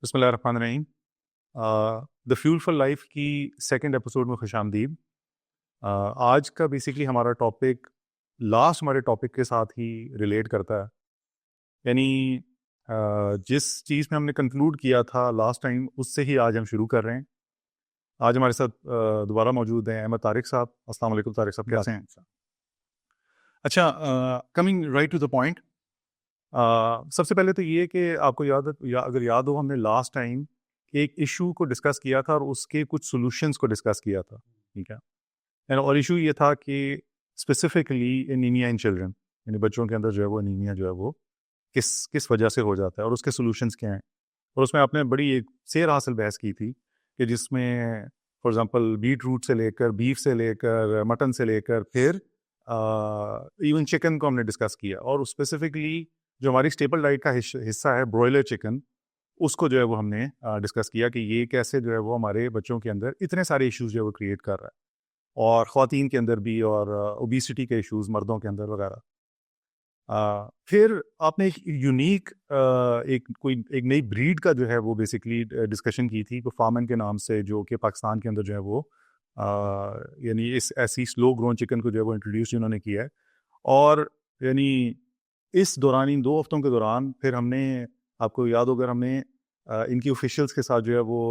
बिस्मिल्लाहिर्रहमानिर्रहीम। The fuel for life की second episode में खुशामदीद। आज का बेसिकली हमारा टॉपिक लास्ट हमारे टॉपिक के साथ ही रिलेट करता है। यानी जिस चीज़ में हमने कंक्लूड किया था लास्ट टाइम, उससे ही आज हम शुरू कर रहे हैं। आज हमारे साथ दोबारा मौजूद हैं अहमद तारिक साहब। अस्सलाम वालेकुम तारिक साहब, कैसे हैं? अच्छा, coming right to the point. सबसे पहले तो ये कि आपको अगर याद हो, हमने लास्ट टाइम एक इशू को डिस्कस किया था और उसके कुछ सॉल्यूशंस को डिस्कस किया था, ठीक है। और इशू ये था कि स्पेसिफिकली एनीमिया इन चिल्ड्रन, यानी बच्चों के अंदर जो है वो एनीमिया जो है वो किस किस वजह से हो जाता है और उसके सॉल्यूशंस क्या हैं। और उसमें आपने बड़ी एक सेर हासिल बहस की थी कि जिसमें फॉर एग्जांपल बीट रूट से लेकर, बीफ से लेकर, मटन से लेकर, फिर इवन चिकन को हमने डिस्कस किया। और स्पेसिफिकली जो हमारी स्टेपल डाइट का हिस्सा है ब्रॉयलर चिकन, उसको जो है वो हमने डिस्कस किया कि ये कैसे जो है वो हमारे बच्चों के अंदर इतने सारे इश्यूज जो है वो क्रिएट कर रहा है, और ख़वातीन के अंदर भी, और ओबिसिटी के इश्यूज मर्दों के अंदर वगैरह। फिर आपने एक यूनिक एक नई ब्रीड का जो है वो बेसिकली डिस्कशन की थी, फार्मन के नाम से, जो कि पाकिस्तान के अंदर जो है वो यानी इस ऐसी स्लो ग्रोन चिकन को जो है वो इंट्रोड्यूस जिन्होंने किया है। और यानी इस दौरान, इन 2 हफ्तों के दौरान, फिर हमने, आपको याद होगा, हमने इनकी ऑफिशियल्स के साथ जो है वो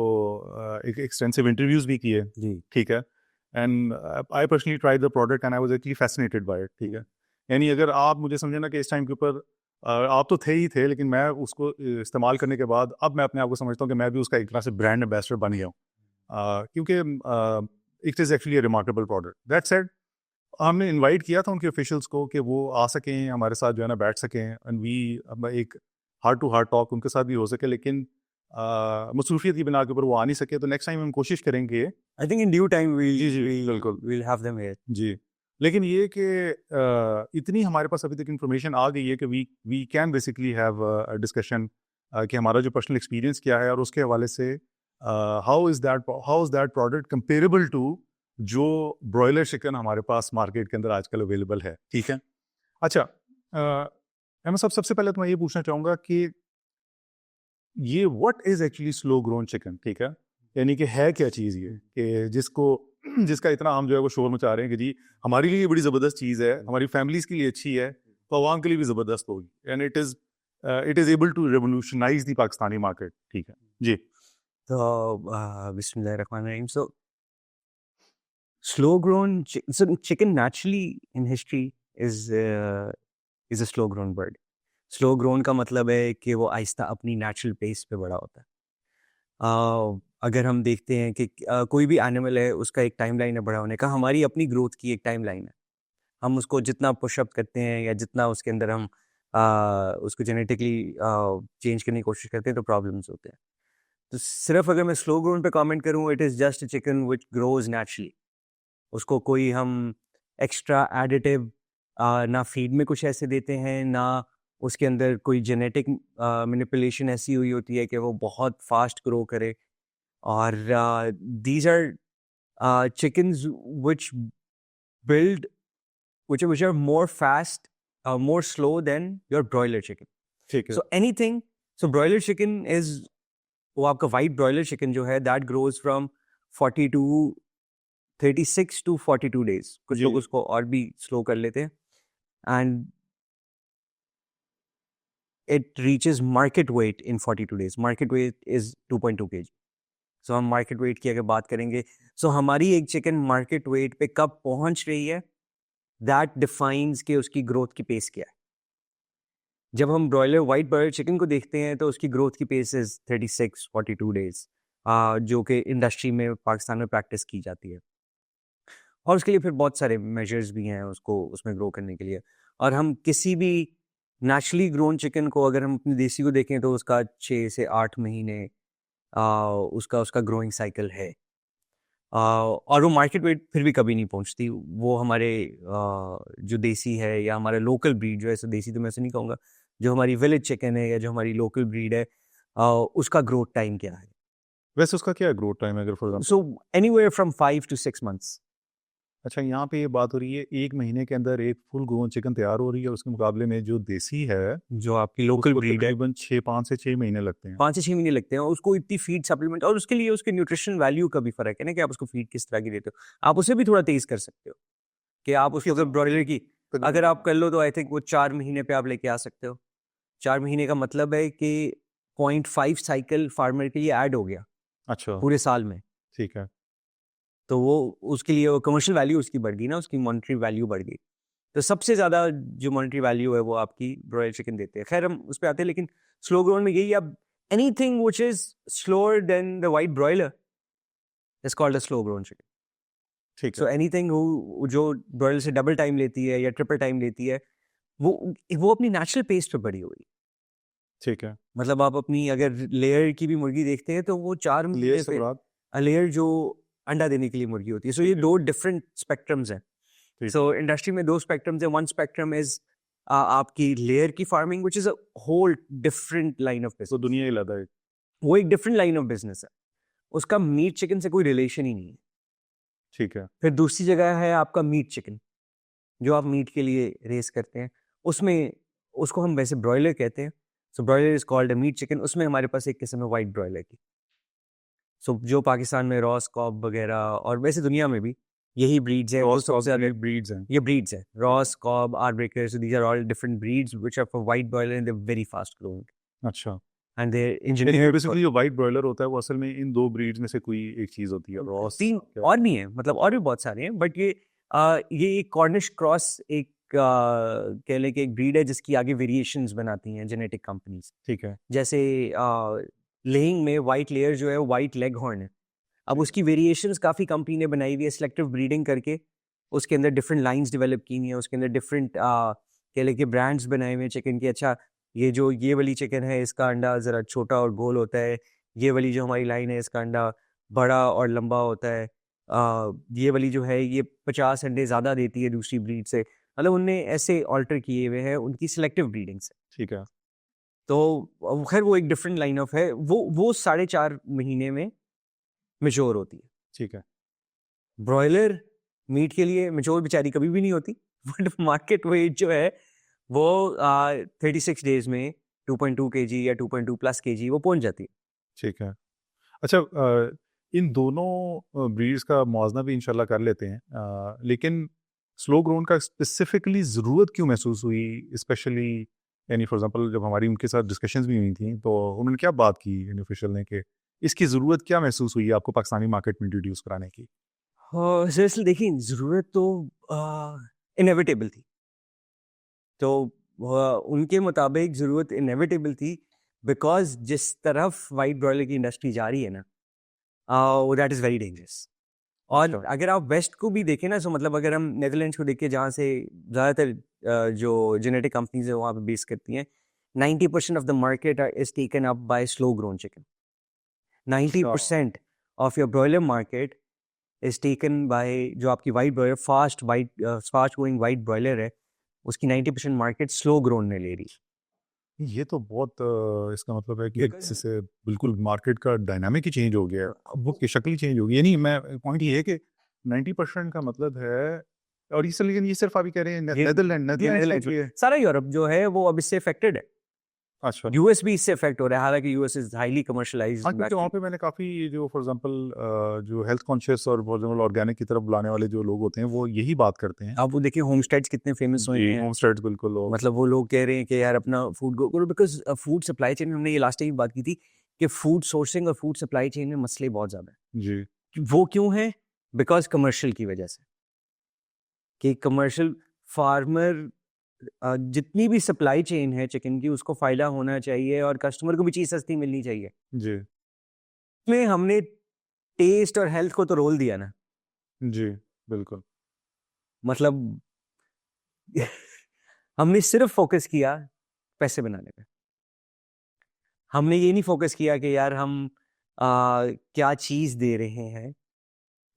एक एक्सटेंसिव इंटरव्यूज़ भी किए, जी। ठीक है। And I personally tried the product and I was actually fascinated by it, ठीक है। यानी अगर आप मुझे समझे ना कि इस टाइम के ऊपर आप तो थे ही थे, लेकिन मैं उसको इस्तेमाल करने के बाद अब मैं अपने आप को समझता हूँ कि मैं भी उसका एक तरह से ब्रांड एम्बेसडर बन गया हूँ, क्योंकि it is actually a remarkable product. That said, हमने इनवाइट किया था उनके ऑफिशियल्स को कि वो आ सकें हमारे साथ, जो है ना, बैठ सकें, एंड वी एक हार्ट टू हार्ट टॉक उनके साथ भी हो सके, लेकिन मसरूफियत की बिना के ऊपर वो आ नहीं सके। तो नेक्स्ट टाइम हम कोशिश करेंगे। I think in due time जी जी, बिल्कुल we'll have them here. जी। लेकिन ये कि इतनी हमारे पास अभी तक इंफॉर्मेशन आ गई है कि we can basically have a discussion कि हमारा जो पर्सनल एक्सपीरियंस क्या है, और उसके हवाले से how is that product comparable to जो ब्रॉयलर चिकन हमारे पास मार्केट के अंदर आजकल अवेलेबल है, ठीक है। अच्छा, अहमद साहब, सबसे पहले तो मैं ये पूछना चाहूँगा कि ये what is actually slow grown chicken, ठीक है। यानी कि है क्या चीज़ ये कि जिसका इतना हम जो है वो शोर मचा रहे हैं कि जी हमारे लिए ये बड़ी ज़बरदस्त चीज़ है, हमारी फैमिलीज़ के लिए अच्छी है, तो अवाम के लिए भी ज़बरदस्त होगी, and it is able to revolutionize the Pakistani market, ठीक है जी। So, Bismillahirrahmanirrahim. So, slow grown chicken naturally in history is a slow grown bird. Slow grown का मतलब है कि वो आहिस्ता अपनी नेचुरल पेस पे बड़ा होता है। अगर हम देखते हैं कि कोई भी एनिमल है, उसका एक टाइमलाइन है बड़ा होने का, हमारी अपनी ग्रोथ की एक टाइमलाइन है। हम उसको जितना पुशअप करते हैं या जितना उसके अंदर हम उसको जेनेटिकली चेंज करने की कोशिश करते हैं, तो प्रॉब्लम्स होते हैं। तो सिर्फ अगर मैं स्लो ग्रोन पे कमेंट करूं, it is just a chicken which grows naturally. उसको कोई हम एक्स्ट्रा एडिटिव ना फीड में कुछ ऐसे देते हैं, ना उसके अंदर कोई जेनेटिक मैनिपुलेशन ऐसी हुई होती है कि वो बहुत फास्ट ग्रो करे। और these are chickens which build which are more fast, more slow than your broiler chicken. ठीक है। So broiler chicken is, वो आपका white broiler chicken जो है, that grows from 36 to 42 days. कुछ जी लोग उसको और भी slow कर लेते हैं, and it reaches market weight in 42 days. Market weight is 2.2 kg. So हम market weight की अगर बात करेंगे, so हमारी एक chicken market weight पे कब पहुंच रही है, that defines कि उसकी growth की pace क्या है। जब हम ब्रॉयलर वाइट ब्रॉयलर चिकन को देखते हैं, तो उसकी ग्रोथ की पेस इज 36-42 डेज, जो कि इंडस्ट्री में पाकिस्तान में प्रैक्टिस की जाती है। और उसके लिए फिर बहुत सारे मेजर्स भी हैं उसको उसमें ग्रो करने के लिए। और हम किसी भी नेचुरली ग्रोन चिकन को अगर हम अपनी देसी को देखें, तो उसका 6 से 8 महीने उसका ग्रोइंग साइकिल है। और वो मार्केट वेट फिर भी कभी नहीं पहुंचती। वो हमारे जो देसी है या हमारा लोकल ब्रीड जो है, देसी तो मैं ऐसे नहीं कहूँगा, जो हमारी विलेज चिकन है या जो हमारी लोकल ब्रीड है, उसका ग्रोथ टाइम क्या है। वैसे उसका क्या ग्रोथ टाइम है, अगर for example? So anywhere from 5 to 6 months. अच्छा, यहाँ पे ये बात हो रही है 1 महीने के अंदर एक फुल ग्रोन चिकन तैयार हो रही है, उसके मुकाबले में जो देसी है जो आपकी लोकल उसको ब्रीड है, तकरीबन 5 से 6 महीने लगते हैं। 5 से 6 महीने लगते हैं और उसको इतनी फीड सप्लीमेंट, और उसके लिए उसके न्यूट्रिशन वैल्यू का भी फ़र्क है ना कि आप उसको फीड किस तरह की देते हो। आप उसे भी थोड़ा तेज़ कर सकते हो कि आप उसको अगर ब्रॉयलर की अगर आप कर लो तो आई थिंक वो 4 महीने पे आप लेके आ सकते हो। 4 महीने का मतलब है कि 0.5 साइकिल फार्मर के लिए ऐड हो गया अच्छा, पूरे साल में। ठीक है। तो वो उसके लिए वो कमर्शियल वैल्यू उसकी बढ़ गई ना, उसकी मॉनेटरी वैल्यू बढ़ गई। तो सबसे ज़्यादा जो मॉनेटरी वैल्यू है वो आपकी ब्रॉयलर चिकन देते हैं। खैर हम उस पे आते हैं, लेकिन स्लो ग्रोन में यही, अब anything which is slower then the white broiler is called a slow grown chicken. ठीक सो है, एनीथिंग जो ब्रॉयलर से डबल टाइम लेती है या ट्रिपल टाइम लेती है, वो अपनी नेचुरल पेस पे बढ़ी हुई है। ठीक है। मतलब आप अपनी अगर लेयर की भी मुर्गी देखते हैं तो वो 4 लेयर महीने से पे मुराद? लेयर जो अंडा देने के लिए मुर्गी होती है। सो ये 2 डिफरेंट स्पेक्ट्रम्स हैं। ठीक सो है। इंडस्ट्री में 2 स्पेक्ट्रम्स हैं। वन स्पेक्ट्रम इज़ आपकी लेयर की farming which is a whole different line of तो बिज़नेस। दुनिया ही अलग है। वो एक डिफरेंट लाइन ऑफ बिज़नेस है। उसका मीट चिकन से कोई रिलेशन ही नहीं है। ठीक है, फिर दूसरी जगह है आपका मीट चिकन, जो आप मीट के लिए रेज़ करते हैं। उसमें उसको हम वैसे ब्रॉयलर कहते हैं। So broiler is called a meat chicken. उसमें हमारे पास एक किस्म है व्हाइट ब्रॉयलर की। सो जो पाकिस्तान में रॉस कॉब वगैरह और वैसे दुनिया में भी यही ब्रीड्स हैं, वो क्रॉस सबसे ज़्यादा ब्रीड्स हैं। ये ब्रीड्स हैं। रॉस कॉब, आर ब्रेकर, so these are all different breeds which are for white broiler and they are very fast growing अच्छा, एंड दे आर यानी इंजीनियर्ड फॉर बेसिकली जो व्हाइट ब्रॉयलर होता है वो असल में इन 2 ब्रीड्स में से कोई एक चीज़ होती है, रॉस 3 क्या? और भी हैं, मतलब और भी बहुत सारे हैं, बट ये एक कॉर्निश क्रॉस एक कह लें कि एक ब्रीड है जिसकी आगे वेरिएशंस बनाती हैं जेनेटिक कंपनीज़। ठीक है, जैसे लेइंग में व्हाइट लेयर जो है वो व्हाइट लेग हॉर्न है। अब ठीक उसकी वेरिएशंस काफ़ी कंपनी ने बनाई हुई है सिलेक्टिव ब्रीडिंग करके। उसके अंदर डिफरेंट लाइन्स डेवलप की हुई हैं, उसके अंदर डिफरेंट कह लें कि ब्रांड्स बनाए हुए हैं चिकन के। अच्छा, ये वाली चिकन है इसका अंडा ज़रा छोटा और गोल होता है, ये वाली जो हमारी लाइन है इसका अंडा बड़ा और लंबा होता है। ये वाली जो है ये 50 अंडे ज़्यादा देती है दूसरी ब्रीड से। मतलब उनने ऐसे ऑल्टर किए हुए हैं उनकी सिलेक्टिव ब्रीडिंग से। ठीक है, तो खैर वो एक डिफरेंट लाइन ऑफ है। वो 4.5 महीने में मैच्योर होती है। ठीक है। ब्रॉयलर मीट के लिए मैच्योर बेचारी कभी भी नहीं होती बट मार्केट वेट जो है वो 36 डेज में 2.2 केजी या 2.2 प्लस केजी वो पहुंच जाती है। ठीक है। अच्छा, इन दोनों ब्रीड्स का मुआवजा भी इंशाल्लाह कर लेते हैं, लेकिन स्लो ग्रोन का स्पेसिफिकली ज़रूरत क्यों महसूस हुई, स्पेशली यानी फॉर एग्जांपल जब हमारी उनके साथ डिस्कशंस भी हुई थी तो उन्होंने क्या बात की यानी ऑफिशियल ने कि इसकी ज़रूरत क्या महसूस हुई आपको पाकिस्तानी मार्केट में इंट्रोड्यूस कराने की? सीरियसली देखिए, ज़रूरत तो इनएविटेबल थी। तो उनके मुताबिक ज़रूरत इनएविटेबल थी बिकॉज़ जिस तरफ व्हाइट ब्रॉयलर की इंडस्ट्री जा रही है ना, दैट इज़ वेरी डेंजरस। और अच्छा, अगर आप वेस्ट को भी देखें ना, सो मतलब अगर हम नेदरलैंड्स को देखें जहाँ से ज़्यादातर जो जेनेटिक कंपनीज है वहाँ पे बेस करती हैं, 90% of the market is taken up by slow grown chicken. अच्छा, 90% of your broiler market is taken by जो आपकी white broiler fast growing white broiler है, उसकी 90% मार्केट स्लो ग्रोन ने ले रही है। ये तो बहुत इसका मतलब है कि Because- इससे बिल्कुल मार्केट का डायनामिक ही चेंज हो गया है, अब वो की शक्ल ही चेंज हो गई। यानी मैं पॉइंट ये है कि 90% का मतलब है, और ये लेकिन ये सिर्फ अभी कह रहे हैं ये नेदरलैंड नेदरलैंड्स में के लिए। सारा यूरोप जो है वो अब इससे अफेक्टेड है। अच्छा, यूएस भी इससे अफेक्ट हो रहा है, हालांकि यूएस इज हाईली कमर्शलाइज्ड। हाँ, क्योंकि वहाँ पे मैंने काफ़ी जो फॉर एग्जांपल जो हेल्थ कॉन्शियस और फॉर एग्जांपल ऑर्गेनिक की तरफ बुलाने वाले जो लोग होते हैं वो यही बात करते हैं। आप वो देखिए होमस्टेड्स कितने फेमस हुए जी, हैं। होम स्टेट्स बिल्कुल लोग। मतलब वो लोग कह रहे हैं कि यार अपना फूड ग्रो करो, बिकॉज फूड सप्लाई चेन में हमने ये लास्ट टाइम बात की थी कि फूड सोर्सिंग और फूड सप्लाई चेन में मसले बहुत ज़्यादा जी, है। वो क्यों है? बिकॉज कमर्शियल की वजह से, कि कमर्शियल फार्मर जितनी भी सप्लाई चेन है चिकन की उसको फ़ायदा होना चाहिए और कस्टमर को भी चीज़ सस्ती मिलनी चाहिए। जी, इसमें हमने टेस्ट और हेल्थ को तो रोल दिया ना। जी, बिल्कुल। मतलब हमने सिर्फ फोकस किया पैसे बनाने पे। हमने ये नहीं फोकस किया कि यार हम क्या चीज़ दे रहे हैं।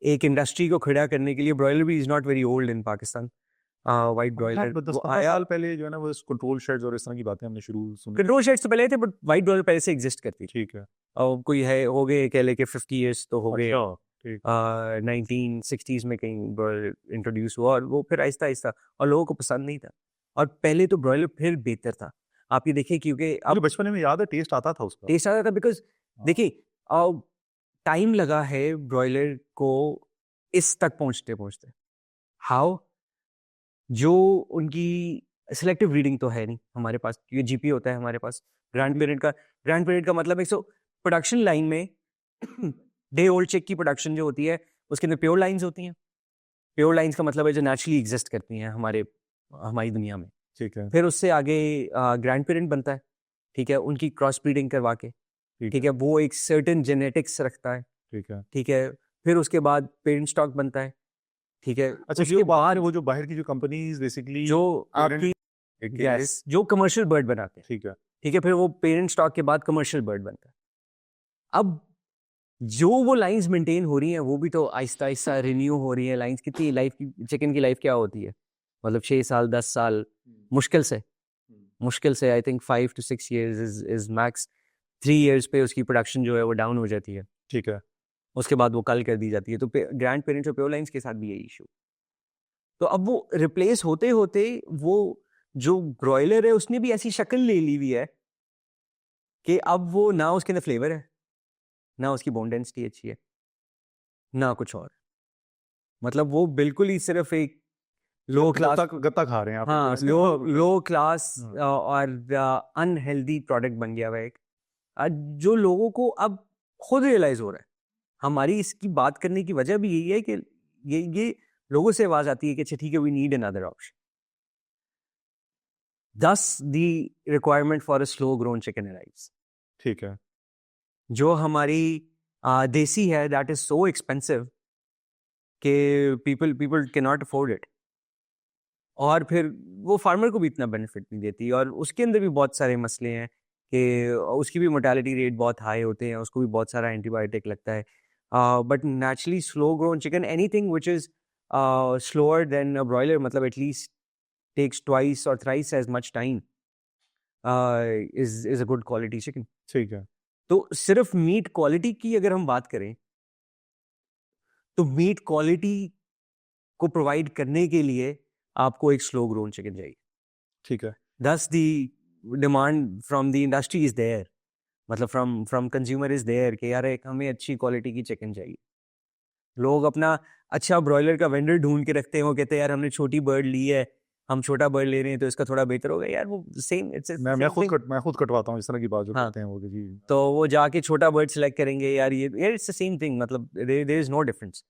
एक इंडस्ट्री को खड़ा करने के लिए ब्रॉयलर भी is not very old in Pakistan. White हाँ, ब्रॉयलर वो 10-15 आया। साल पहले जो है ना वो कंट्रोल शेड्स और इस तरह की बातें हमने शुरू सुनी। कंट्रोल शेड्स तो पहले थे, बट व्हाइट ब्रॉयलर पहले से एग्जिस्ट करती थी। ठीक है। और कोई है हो गए कह ले के 50 इयर्स तो हो गए। अच्छा, ठीक 1960s में कहीं ब्रॉयलर इंट्रोड्यूस हुआ और वो फिर आहिस्ता आहिस्ता, और लोगों को पसंद नहीं था, और पहले तो ब्रॉयलर फिर बेहतर था। आप ये देखिए, क्योंकि मुझे अब बचपन में याद है टेस्ट आता था उसका। टेस्ट आता था, बिकॉज हाँ, देखिए टाइम लगा है ब्रॉयलर को इस तक पहुंचते पहुंचते। हाउ? जो उनकी सिलेक्टिव ब्रीडिंग तो है नहीं हमारे पास, क्योंकि जीपी होता है हमारे पास। ग्रैंड पेरेंट का मतलब है, सो प्रोडक्शन लाइन में डे ओल्ड चिक की प्रोडक्शन जो होती है उसके अंदर प्योर लाइंस होती हैं। प्योर लाइंस का मतलब है जो नेचुरली एग्जिस्ट करती हैं हमारी दुनिया में। ठीक है फिर उससे आगे ग्रैंड पेरेंट बनता है, ठीक है, उनकी क्रॉस ब्रीडिंग करवा के, ठीक ठीक है, वो एक सर्टेन जेनेटिक्स रखता है, ठीक है। ठीक है। फिर उसके बाद पेरेंट स्टॉक बनता है, ठीक है। अच्छा, उसके ये बात बाद है, वो जो बाहर की जो कंपनीज बेसिकली जो आपकी यस जो कमर्शियल बर्ड बनाते हैं, ठीक है ठीक है, फिर वो पेरेंट स्टॉक के बाद कमर्शियल बर्ड बनता है। अब जो वो लाइंस मेंटेन हो रही हैं वो भी तो आहिस्ता आहिस्ता रिन्यू हो रही है। लाइंस कितनी लाइफ की, चिकन की लाइफ क्या होती है, मतलब 6 साल 10 साल मुश्किल से I think 5 to 6 years is max. 3 years पे उसकी प्रोडक्शन जो है वो डाउन हो जाती है, ठीक है उसके बाद वो कल कर दी जाती है। तो ग्रैंड पेरेंट्स और प्योर लाइंस के साथ भी यही इशू। तो अब वो रिप्लेस होते होते वो जो ब्रॉयलर है उसने भी ऐसी शक्ल ले ली हुई है कि अब वो ना उसके अंदर फ्लेवर है, ना उसकी बोन डेंसिटी अच्छी है, ना कुछ और। मतलब वो बिल्कुल ही सिर्फ एक लो क्लास, गत्ता खा रहे हैं आप एक हाँ, तरह से। लो क्लास हाँ, और अनहेल्दी प्रोडक्ट बन गया हुआ है एक। जो लोगों को अब खुद रियलाइज हो रहा है। हमारी इसकी बात करने की वजह भी यही है कि ये लोगों से आवाज आती है कि अच्छा ठीक है, we need another option. Thus the requirement for a slow grown chicken arrives। ठीक है जो हमारी देसी है, दैट इज सो एक्सपेंसिव कि people can not afford it, और फिर वो फार्मर को भी इतना बेनिफिट नहीं देती, और उसके अंदर भी बहुत सारे मसले हैं कि उसकी भी मोर्टेलिटी रेट बहुत हाई होते हैं, उसको भी बहुत सारा एंटीबायोटिक लगता है। But naturally slow grown chicken, anything which is slower than a broiler, मतलब एटलीस्ट टेक्स ट्वाइस और thrice as much time, is a good quality chicken. ठीक है तो सिर्फ मीट क्वालिटी की अगर हम बात करें, तो मीट क्वालिटी को प्रोवाइड करने के लिए आपको एक स्लो ग्रोन चिकन चाहिए। ठीक है Thus the demand from the industry is there, मतलब from consumer is there कि यार एक हमें अच्छी क्वालिटी की चिकन चाहिए। लोग अपना अच्छा ब्रॉयलर का वेंडर ढूंढ के रखते हैं, वो कहते हैं यार हमने छोटी बर्ड ली है, हम छोटा बर्ड ले रहे हैं तो इसका थोड़ा बेहतर होगा। यार वो सेम, इट्स मैं खुद कटवाता हूँ इस तरह की बात जो हाँ, करते हैं वो कि जी। तो वो जाके छोटा बर्ड सिलेक्ट करेंगे। यार ये यार इट्स द सेम थिंग, मतलब देयर इज नो डिफरेंस।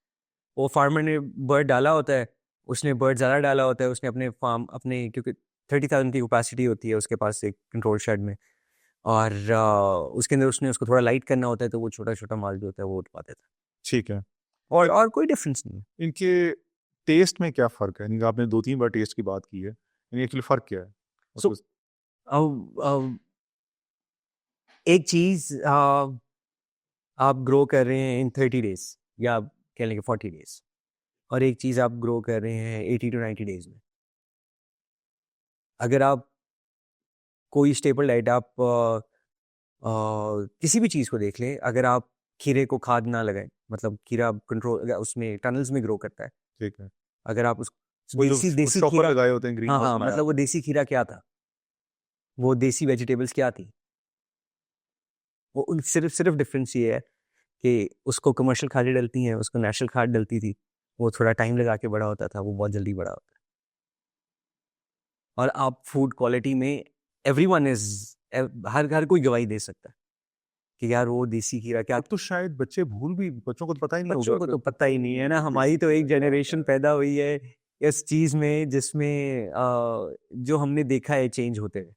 वो फार्मर ने बर्ड डाला होता है, उसने बर्ड ज़्यादा डाला होता है, उसने अपने फार्म अपने, क्योंकि 30,000 की कैपेसिटी होती है उसके पास एक कंट्रोल शेड में, और उसके अंदर उसने उसको थोड़ा लाइट करना होता है, तो वो छोटा छोटा माल जो होता है वो उठवा देता ठीक है है। और कोई डिफरेंस नहीं है। इनके टेस्ट में क्या फ़र्क है? यानी कि आपने 2-3 बार टेस्ट की बात की है। यानी एक्चुअली फ़र्क क्या है? सो उसको एक चीज आप ग्रो कर रहे हैं इन 30 days, या आप कह लेंगे 40 days, और एक चीज आप ग्रो कर रहे हैं 80 to 90 days में। अगर आप कोई स्टेपल डाइट, आप किसी भी चीज को देख लें, अगर आप खीरे को खाद ना लगाएं, मतलब खीरा कंट्रोल उसमें टनल्स में ग्रो करता है, ठीक है। अगर आप उस वो जो देसी शॉपर खीरा, लगाए होते हैं ग्रीन हाँ हाउस हाँ, बनाया मतलब वो होता है। देसी खीरा क्या था, वो देसी वेजिटेबल्स क्या थी, वो सिर्फ सिर्फ डिफरेंस ये है कि उसको कमर्शियल खादें डलती हैं, उसको नेचुरल खाद डलती थी। वो थोड़ा टाइम लगा के बड़ा होता था, वो बहुत जल्दी बड़ा होता है। और आप फूड क्वालिटी में एवरीवन इज, हर कोई गवाही दे सकता है कि यार वो देसी खीरा क्या। अब तो शायद बच्चों को तो पता ही नहीं बच्चों होगा को तो पता ही नहीं है ना, हमारी तो एक जनरेशन पैदा हुई है इस चीज में जिसमें जो हमने देखा है चेंज होते हुए।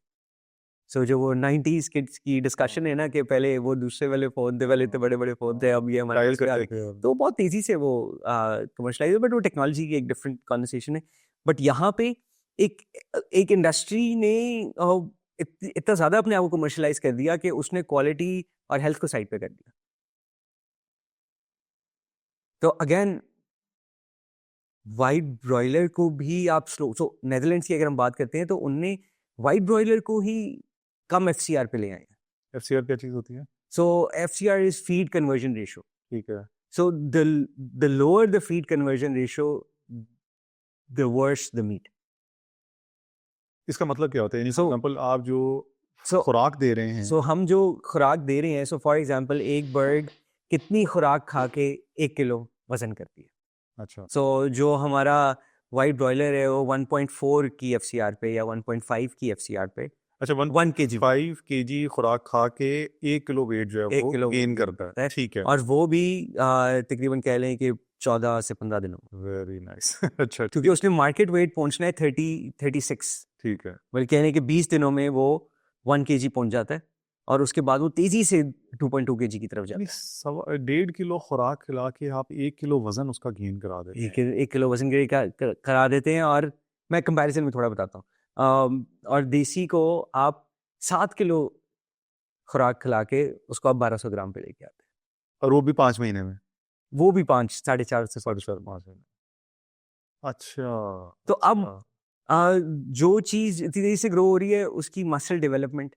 सो जो वो 90s किड्स की डिस्कशन है ना कि पहले वो दूसरे वाले फोन थे, पहले इतने बड़े बड़े फोन थे, अब ये हमारे डायल पास में आ करते गए। थे और तो बहुत तेजी से वो कमर्शलाइज, बट वो टेक्नोलॉजी की एक डिफरेंट कॉन्वर्सेशन है। बट यहाँ पे एक एक इंडस्ट्री ने इतना ज्यादा अपने आप को कमर्शलाइज कर दिया कि उसने क्वालिटी और हेल्थ को साइड पे कर दिया। तो अगेन वाइट ब्रॉयलर को भी आप सो नेदरलैंड्स की अगर हम बात करते हैं तो उनने वाइट ब्रॉयलर को ही कम एफसीआर पे ले आए हैं। एफसीआर क्या चीज़ होती है? So FCR is feed conversion ratio. ठीक है। So the lower the feed conversion ratio, the worse the meat. इसका मतलब क्या होता है? So- एग्जांपल आप जो So खुराक दे रहे हैं, so हम जो खुराक दे रहे हैं, so for example एक बर्ड कितनी खुराक खा के 1 किलो वजन करती है. अच्छा, So जो हमारा वाइट ब्रॉयलर है वो 1.4 की FCR पे या 1.5 की FCR पे अच्छा 1 kg 5 kg खुराक खा के 1 किलो वेट जो है 1 वो किलो गेन करता है. ठीक है, और वो भी तकरीबन कह लें कि 14 से 15 दिनों में. Very nice. अच्छा, क्योंकि उसने मार्केट वेट पहुंचना है 36. ठीक है. बल्कि कहने कि 20 दिनों में वो 1 kg पहुंच जाता है और उसके बाद वो तेजी से 2.2 kg की तरफ जाता यानी है. 1.5 किलो खुराक खिला के आप 1 किलो वजन उसका गेन करा देते हैं. एक किलो वजन करा देते हैं. और मैं कंपैरिजन में थोड़ा बताता हूँ. और देसी को आप 7 किलो खुराक खिला के उसको आप 1200 ग्राम पे लेके आते हैं. और वो भी 5 महीने में, वो भी 5-4.5 से 5 महीने. अच्छा, तो अब जो चीज इतनी तेजी से ग्रो हो रही है उसकी मसल डेवलपमेंट,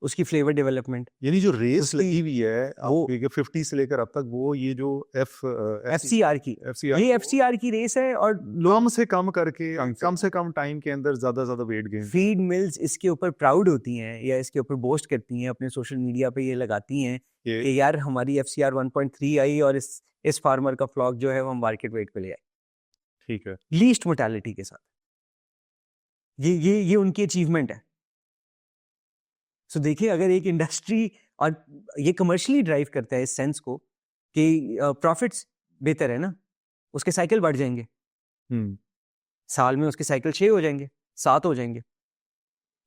उसकी फ्लेवर डेवलपमेंट, यानी जो रेस उसकी- लगी हुई है वो- आपके 50 से लेकर अब तक, वो ये जो FCR की FCR ये FCR की रेस है. और कम से कम करके कम से कम टाइम के अंदर ज्यादा वेट गेन. फीड मिल्स इसके ऊपर प्राउड होती हैं या इसके ऊपर बोस्ट करती हैं, अपने सोशल मीडिया पे ये लगाती हैं ये कि यार हमारी FCR 1.3 आई और इस फार्मर का फ्लॉक जो है वो हम मार्केट वेट पे ले आए ठीक है. लीस्ट मोर्टेलिटी के साथ. ये उनकी अचीवमेंट है. सो देखिए, अगर एक इंडस्ट्री और ये कमर्शियली ड्राइव करता है इस सेंस को कि प्रॉफिट्स बेहतर है ना, उसके साइकिल बढ़ जाएंगे. हम्म. साल में उसके साइकिल 6 हो जाएंगे, 7 हो जाएंगे.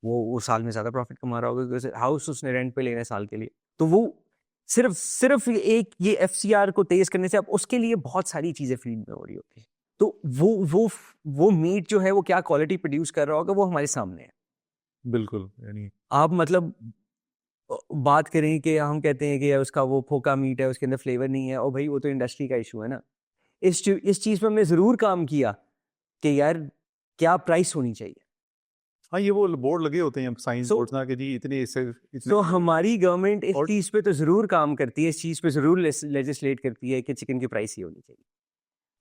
वो साल में ज्यादा प्रॉफिट कमा रहा होगा क्योंकि हाउस उसने रेंट पे लेना है साल के लिए. तो वो सिर्फ एक ये FCR को तेज करने से अब उसके लिए बहुत सारी चीजें फीड में हो रही होती है. तो वो मीट जो है वो क्या क्वालिटी प्रोड्यूस कर रहा होगा वो हमारे सामने है. बिल्कुल. यानी आप मतलब बात करें कि हम कहते हैं कि यार उसका वो फोका मीट है, उसके अंदर फ्लेवर नहीं है, और भाई वो तो इंडस्ट्री का इशू है ना. इस चीज पर हमने जरूर काम किया कि यार क्या प्राइस होनी चाहिए. हाँ, ये वो बोर्ड लगे होते हैं साइंस So- बोर्ड्स ना कि जी इतने इससे इतने. तो हमारी गवर्नमेंट इस और- चीज पे तो जरूर काम करती है, इस चीज पे जरूर लेजिस्लेट करती है कि चिकन की प्राइस ये होनी चाहिए.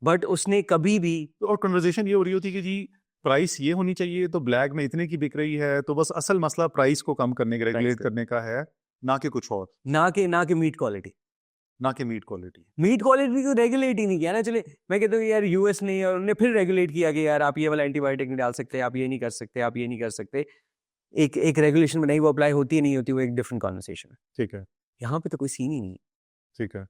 बट उसने कभी भी और कन्वर्सेशन ये हो रही होती है कि जी प्राइस ये होनी चाहिए, तो ब्लैक में इतने की बिक रही है, तो बस असल मसला प्राइस को कम करने का, रेगुलेट का। करने का है, ना कि कुछ और, ना कि मीट क्वालिटी. ना कि मीट क्वालिटी. मीट क्वालिटी को रेगुलेट ही नहीं किया ना. चले मैं कहता हूँ यार US ने और उन्होंने फिर रेगुलेट किया कि यार आप ये वाला एंटीबायोटिक नहीं डाल सकते, आप ये नहीं कर सकते, आप ये नहीं कर सकते. एक रेगुलेशन बनाई, वो अप्लाई होती है नहीं होती, वो एक डिफरेंट कॉन्वर्सेशन है. ठीक है. यहाँ पे तो कोई सीन ही नहीं है. ठीक है.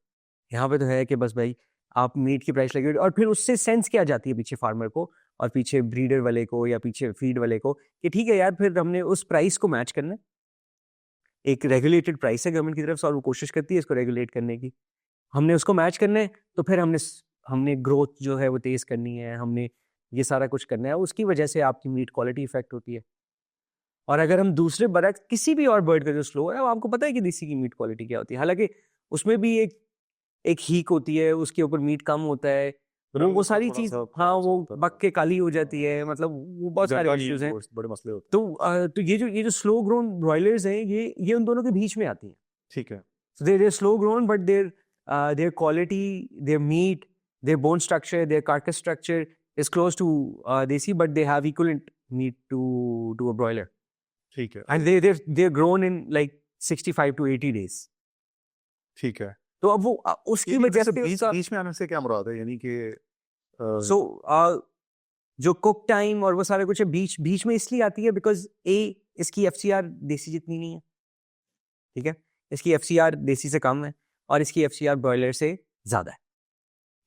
यहाँ पे तो है कि बस भाई आप मीट की प्राइस लगी, और फिर उससे सेंस क्या जाती है पीछे फार्मर को और पीछे ब्रीडर वाले को या पीछे फीड वाले को कि ठीक है यार, फिर हमने उस प्राइस को मैच करना है. एक रेगुलेटेड प्राइस है गवर्नमेंट की तरफ से और वो कोशिश करती है इसको रेगुलेट करने की. हमने उसको मैच करना है, तो फिर हमने ग्रोथ जो है वो तेज करनी है, हमने ये सारा कुछ करना है. उसकी वजह से आपकी मीट क्वालिटी इफेक्ट होती है. और अगर हम दूसरे बर्ड, किसी भी और बर्ड का जो स्लो है, आपको पता है कि देसी की मीट क्वालिटी क्या होती है. हालांकि उसमें भी एक हीक होती है, उसके ऊपर मीट कम होता है, वो सारी चीज, हाँ वो पक के काली हो जाती है, मतलब वो बहुत सारे इश्यूज हैं. बड़े मसले होते तो ये जो स्लो ग्रोन ब्रॉयलर्स हैं, ये उन दोनों के बीच में आती हैं. हैं. ठीक है. So they're slow grown, but their quality, their meat, their bone structure, their carcass structure is close to desi, but they have equivalent meat to a broiler, ठीक है. and they're grown in like 65 to 80 days. ठीक है. तो अब वो उसकी वजह से बीच में आने से क्या मुराद है? यानी कि so जो कुक टाइम और वो सारा कुछ है बीच में इसलिए आती है बिकॉज इसकी FCR देसी जितनी नहीं है. ठीक है, इसकी FCR देसी से कम है और इसकी FCR ब्रॉयलर से ज्यादा है.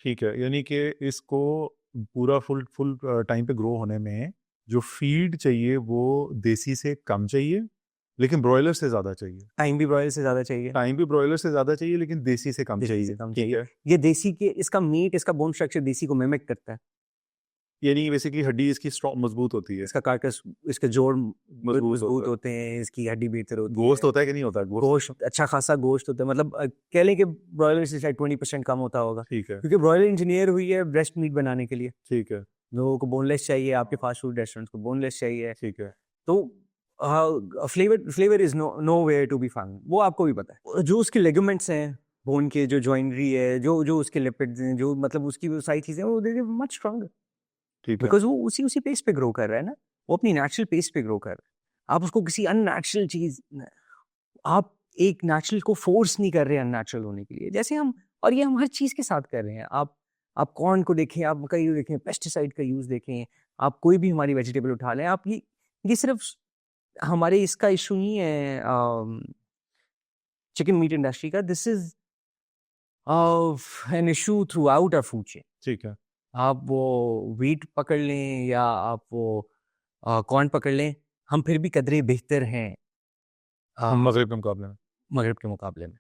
ठीक है. यानी कि इसको पूरा फुल टाइम पे ग्रो होने में जो फीड चाहिए वो देसी से कम चाहिए, लेकिन ब्रॉयलर से ज्यादा चाहिए. टाइम भी ब्रॉयलर से ज्यादा चाहिए, टाइम भी ब्रॉयलर से ज्यादा चाहिए, लेकिन देसी से कम देसी चाहिए. से कम ठीक चाहिए. है. ये देसी के, इसका मीट, इसका बोन स्ट्रक्चर देसी को मिमिक करता है. यानी बेसिकली हड्डी इसकी स्ट्रॉन्ग मजबूत होती है, इसका कार्कस, इसके जोड़ मजबूत मजबूत होते हैं, इसकी हड्डी बेहतर होती है. गोश्त होता है कि नहीं होता? गोश्त अच्छा खासा गोश्त होता है. मतलब कह लें कि ब्रॉयलर से शायद 20% कम होता होगा, ठीक है. क्योंकि ब्रॉयलर इंजीनियर हुई है ब्रेस्ट मीट बनाने के लिए. ठीक है. लोगों को बोनलेस चाहिए, आपके फास्ट फूड रेस्टोरेंट्स को बोनलेस चाहिए. ठीक है. तो flavour is nowhere to be found, वो आपको भी पता है. जो उसके लेगमेंट्स हैं बोन के जो जॉइनरी है, जो जो उसके लिपिड्स हैं, जो मतलब उसकी वो सारी चीजें, वो दे मच स्ट्रॉन्गर, ठीक है। बिकॉज वो उसी उसी पेस पे ग्रो कर रहा है ना, वो अपनी नेचुरल पेस पे ग्रो कर रहा है। आप उसको किसी अननेचुरल चीज, आप एक नेचुरल को फोर्स नहीं कर रहे अननेचुरल होने के लिए, जैसे हम, और ये हम हर चीज के साथ कर रहे हैं। आप कॉर्न को देखें, आप मकई को देखें, पेस्टिसाइड का यूज देखें, आप कोई भी हमारी वेजिटेबल उठा लें, आप ये सिर्फ हमारे इसका इशू नहीं है चिकन मीट इंडस्ट्री का, this is an issue throughout our food chain. ठीक है। आप वो वीट पकड़ लें या आप वो कॉर्न पकड़ लें, हम फिर भी कदरे बेहतर हैं मगरिब के मुकाबले में। मगरब के मुकाबले में।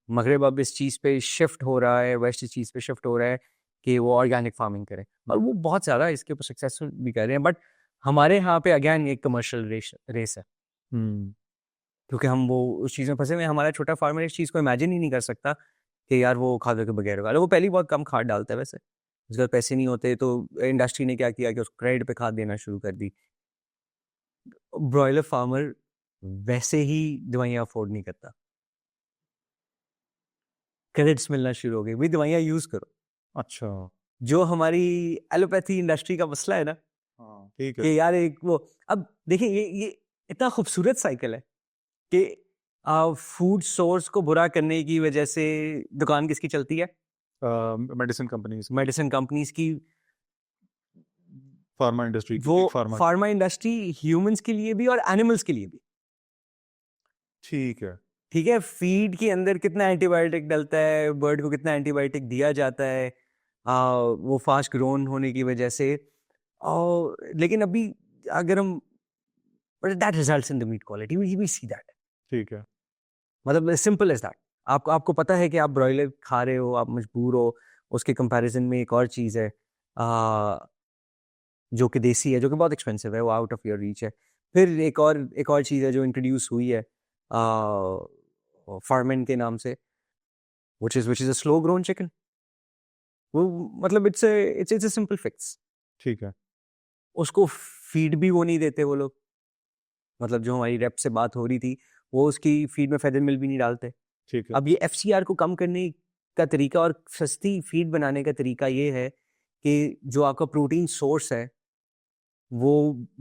मगरब अब इस चीज़ पे शिफ्ट हो रहा है, वेस्ट इस चीज़ पे शिफ्ट हो रहा है कि वो ऑर्गेनिक फार्मिंग करें, और वो बहुत ज़्यादा इसके ऊपर सक्सेसफुल भी कर रहे हैं। बट हमारे यहाँ पे अगेन एक कमर्शियल रेस है, क्योंकि हम वो उस चीज़ में फंसे हुए हैं। हमारा छोटा फार्मर इस चीज़ को इमेजिन ही नहीं कर सकता कि यार वो खादों के बगैर होगा। वो पहली बहुत कम खाद डालता है वैसे, उसके बाद पैसे नहीं होते तो इंडस्ट्री ने क्या किया कि उसको क्रेडिट पे खाद देना शुरू कर दी। ब्रॉयलर फार्मर वैसे ही दवाइयाँ अफोर्ड नहीं करता, क्रेडिट्स मिलना शुरू हो गई, भाई दवाइयाँ यूज़ करो। अच्छा। जो हमारी एलोपैथी इंडस्ट्री का मसला है ना, हाँ ठीक है। कि यार एक वो, अब देखिए ये इतना खूबसूरत साइकिल है कि फूड सोर्स को बुरा करने की वजह से दुकान किसकी चलती है? मेडिसिन कंपनीज, मेडिसिन कंपनीज की। फार्मा इंडस्ट्री, वो फार्मा। फार्मा इंडस्ट्री ह्यूमंस के लिए भी और एनिमल्स के लिए भी, ठीक है। ठीक है। फीड के अंदर कितना एंटीबायोटिक डलता है, बर्ड को कितना एंटीबायोटिक दिया जाता है वो फास्ट ग्रोन होने की वजह से। और लेकिन अभी अगर हम, but that results in the meat quality, we see that, ठीक है। मतलब सिंपल एज दैट। आपको पता है कि आप ब्रॉयलर खा रहे हो, आप मजबूर हो। उसके कंपैरिजन में एक और चीज़ है जो कि देसी है, जो कि बहुत एक्सपेंसिव है, वो आउट ऑफ योर रीच है। फिर एक और चीज़ है जो इंट्रोड्यूस हुई है फार्मेंट के नाम से, which is a slow grown chicken। वो मतलब इट्स अ सिंपल फिक्स। ठीक है। उसको फीड भी वो नहीं देते वो लोग, मतलब जो हमारी रेप से बात हो रही थी, वो उसकी फीड में फेदर मिल भी नहीं डालते। ठीक है। अब ये एफसीआर को कम करने का तरीका और सस्ती फीड बनाने का तरीका ये है कि जो आपका प्रोटीन सोर्स है वो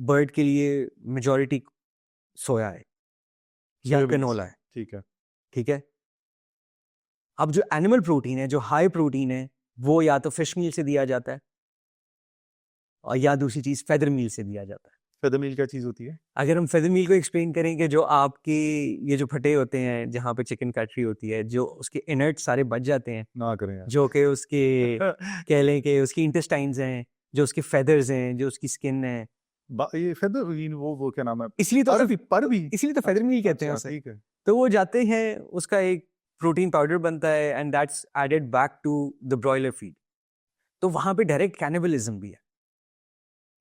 बर्ड के लिए मेजॉरिटी सोया है या Soybeans, कनोला है, ठीक है। ठीक है। अब जो एनिमल प्रोटीन है, जो हाई प्रोटीन है, वो या तो फिश मील से दिया जाता है और या दूसरी चीज फेदर मील से दिया जाता है। फेदर मील क्या चीज़ होती है? अगर हम फेदर मील को एक्सप्लेन करें कि जो आपके ये जो फटे होते हैं जहाँ पे चिकन कट रही होती है, जो उसके इनर्ट सारे बच जाते हैं, ना करें यार। जो कि उसके कह लें कि उसकी इंटेस्टाइन्स हैं, जो उसके फेदर्स हैं, जो उसकी स्किन है, ये फेदर, वो क्या नाम है? इसलिए तो पर भी इसलिए तो फेदर मील कहते हैं अच्छा, उसे। ठीक है। तो वो जाते हैं, उसका एक प्रोटीन पाउडर बनता है and that's added back to the broiler feed. तो वहां पे डायरेक्ट कैनिबलिज्म भी है,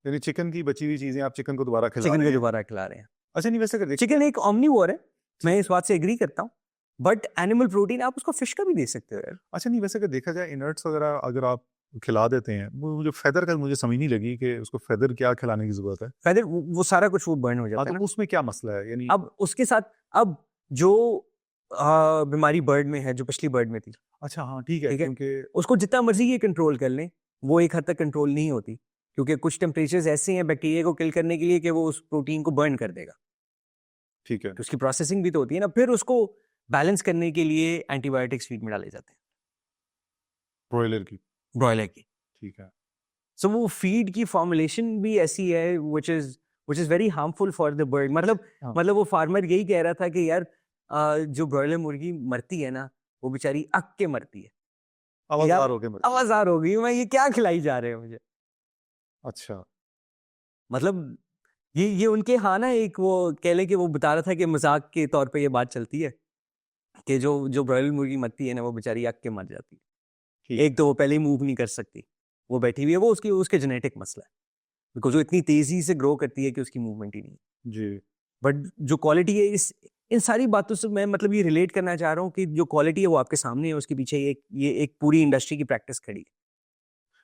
यानी चिकन की बची हुई चीजें आप चिकन को दोबारा खिला चिकन रहे को हैं। दोबारा खिला रहे हैं। अच्छा, नहीं वैसे अगर चिकन एक ओमनीवोर है, मैं इस बात से एग्री करता हूँ, बट एनिमल प्रोटीन आप उसको फिश का भी दे सकते हो यार। अच्छा, नहीं वैसे अगर देखा जाए इनर्ट्स वगैरह अगर आप खिला देते हैं, वो मुझे फेदर का मुझे समझ नहीं लगी कि उसको फेदर क्या खिलाने की जरूरत है। फेदर वो सारा कुछ वो बर्न हो हाँ, जाता है तो ना। उसमें क्या मसला है यानी? अब उसके साथ, अब जो बीमारी बर्ड में है, जो पिछली बर्ड में थी, अच्छा हाँ ठीक है, ठीक है, क्योंकि उसको जितना मर्जी ये कंट्रोल कर लें, वो एक हद तक कंट्रोल नहीं होती, क्योंकि कुछ टेम्परेचर्स ऐसे हैं बैक्टीरिया को किल करने के लिए कि वो उस प्रोटीन को बर्न कर देगा। ठीक है। तो उसकी प्रोसेसिंग भी तो होती है ना। फिर उसको बैलेंस करने के लिए एंटीबायोटिक्स फीड में डाले जाते हैं ब्रॉयलर की। ब्रॉयलर की। ठीक है। सो वो फीड की फॉर्मुलेशन भी ऐसी है which is very harmful for the bird। हाँ। मतलब वो फार्मर यही कह रहा था कि यार जो ब्रॉयलर मुर्गी मरती है ना, वो बेचारी अक के मरती है, आवाज़दार हो गए मेरे। आवाजार हो गई, मैं ये क्या खिलाई जा रहे हो मुझे। अच्छा। मतलब ये उनके हाँ ना, एक वो कह लें कि वो बता रहा था कि मजाक के तौर पे ये बात चलती है कि जो जो ब्रॉयलर मुर्गी मरती है ना, वो बेचारी अक के मर जाती है। ठीक एक तो वो पहले ही मूव नहीं कर सकती, वो बैठी हुई है, वो उसके जेनेटिक मसला है, बिकॉज वो इतनी तेजी से ग्रो करती है कि उसकी मूवमेंट ही नहीं है। जी। बट जो क्वालिटी है, इस इन सारी बातों से मैं मतलब ये रिलेट करना चाह रहा हूँ कि जो क्वालिटी है वो आपके सामने है, उसके पीछे ये एक पूरी इंडस्ट्री की प्रैक्टिस खड़ी है।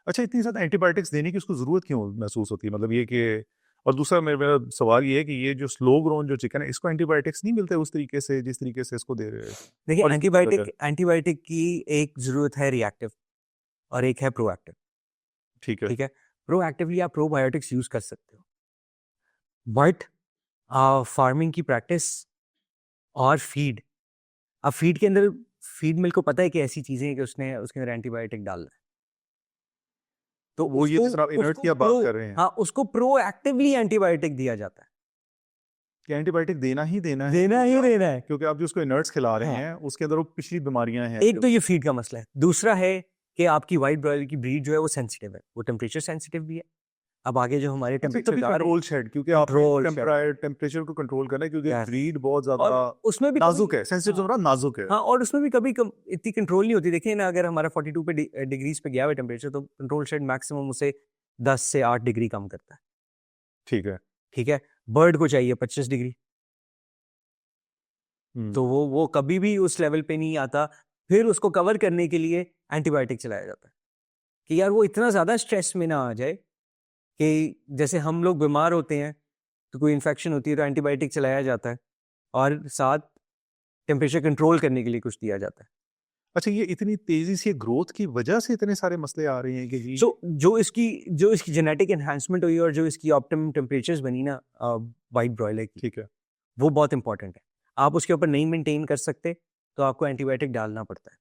अच्छा, इतनी ज़्यादा एंटीबायोटिक्स देने की उसको ज़रूरत क्यों महसूस होती है? मतलब ये कि और दूसरा मेरा सवाल ये है कि ये जो स्लो ग्रोन जो चिकन है इसको एंटीबायोटिक्स नहीं मिलते उस तरीके से जिस तरीके से इसको दे रहे हैं? देखिए और इसकी वजह एंटीबायोटिक की एक जरूरत है रिएक्टिव और एक है प्रोएक्टिव। ठीक है। ठीक है, प्रोएक्टिवली आप प्रोबायोटिक्स यूज कर सकते हो, बट फार्मिंग की प्रैक्टिस और फीड, अब फीड के अंदर, फीड मिल को पता है कि ऐसी चीजें हैं कि उसने उसके अंदर एंटीबायोटिक डालना है, तो वो ये जिस तरह आप इनर्ट की आप बात कर रहे हैं हाँ उसको प्रोएक्टिवली एंटीबायोटिक दिया जाता है, कि एंटीबायोटिक देना ही देना है देना ही देना है। क्योंकि आप जो उसको इनर्ट्स खिला रहे हाँ। हैं उसके अंदर वो पिछली बीमारियां हैं एक तो ये फीड का मसला है, दूसरा है कि आपकी व्हाइट ब्रॉयलर की ब्रीड जो है वो सेंसिटिव है, वो टेम्परेचर सेंसिटिव भी है। अब आगे जो हमारे टेम्परेचर कंट्रोल शेड क्योंकि आप टेम्परेचर को कंट्रोल करना है क्योंकि ब्रीड बहुत ज्यादा उसमें भी नाजुक है, सेंसिटिव तो नाजुक है। हाँ, और उसमें भी कभी इतनी कंट्रोल नहीं होती। देखिए ना, अगर हमारा 42 पे डिग्रीज पे गया हुआ टेम्परेचर, तो कंट्रोल शेड मैक्सिमम उसे 10 से 8 डिग्री कम करता है। ठीक है। ठीक है, बर्ड को चाहिए 25 डिग्री, तो वो कभी भी उस लेवल पे नहीं आता। फिर उसको कवर करने के लिए एंटीबायोटिक चलाया जाता है कि यार वो इतना ज्यादा स्ट्रेस में ना आ जाए कि जैसे हम लोग बीमार होते हैं तो कोई इन्फेक्शन होती है तो एंटीबायोटिक चलाया जाता है, और साथ टेम्परेचर कंट्रोल करने के लिए कुछ दिया जाता है। अच्छा, ये इतनी तेजी से ग्रोथ की वजह से इतने सारे मसले आ रहे हैं कि जी जो इसकी जेनेटिक एनहांसमेंट हुई और जो इसकी ऑप्टिमम टेम्परेचर्स बनी ना वाइट ब्रॉयलर की, ठीक है, वो बहुत इंपॉर्टेंट है। आप उसके ऊपर नहीं मेंटेन कर सकते तो आपको एंटीबायोटिक डालना पड़ता है।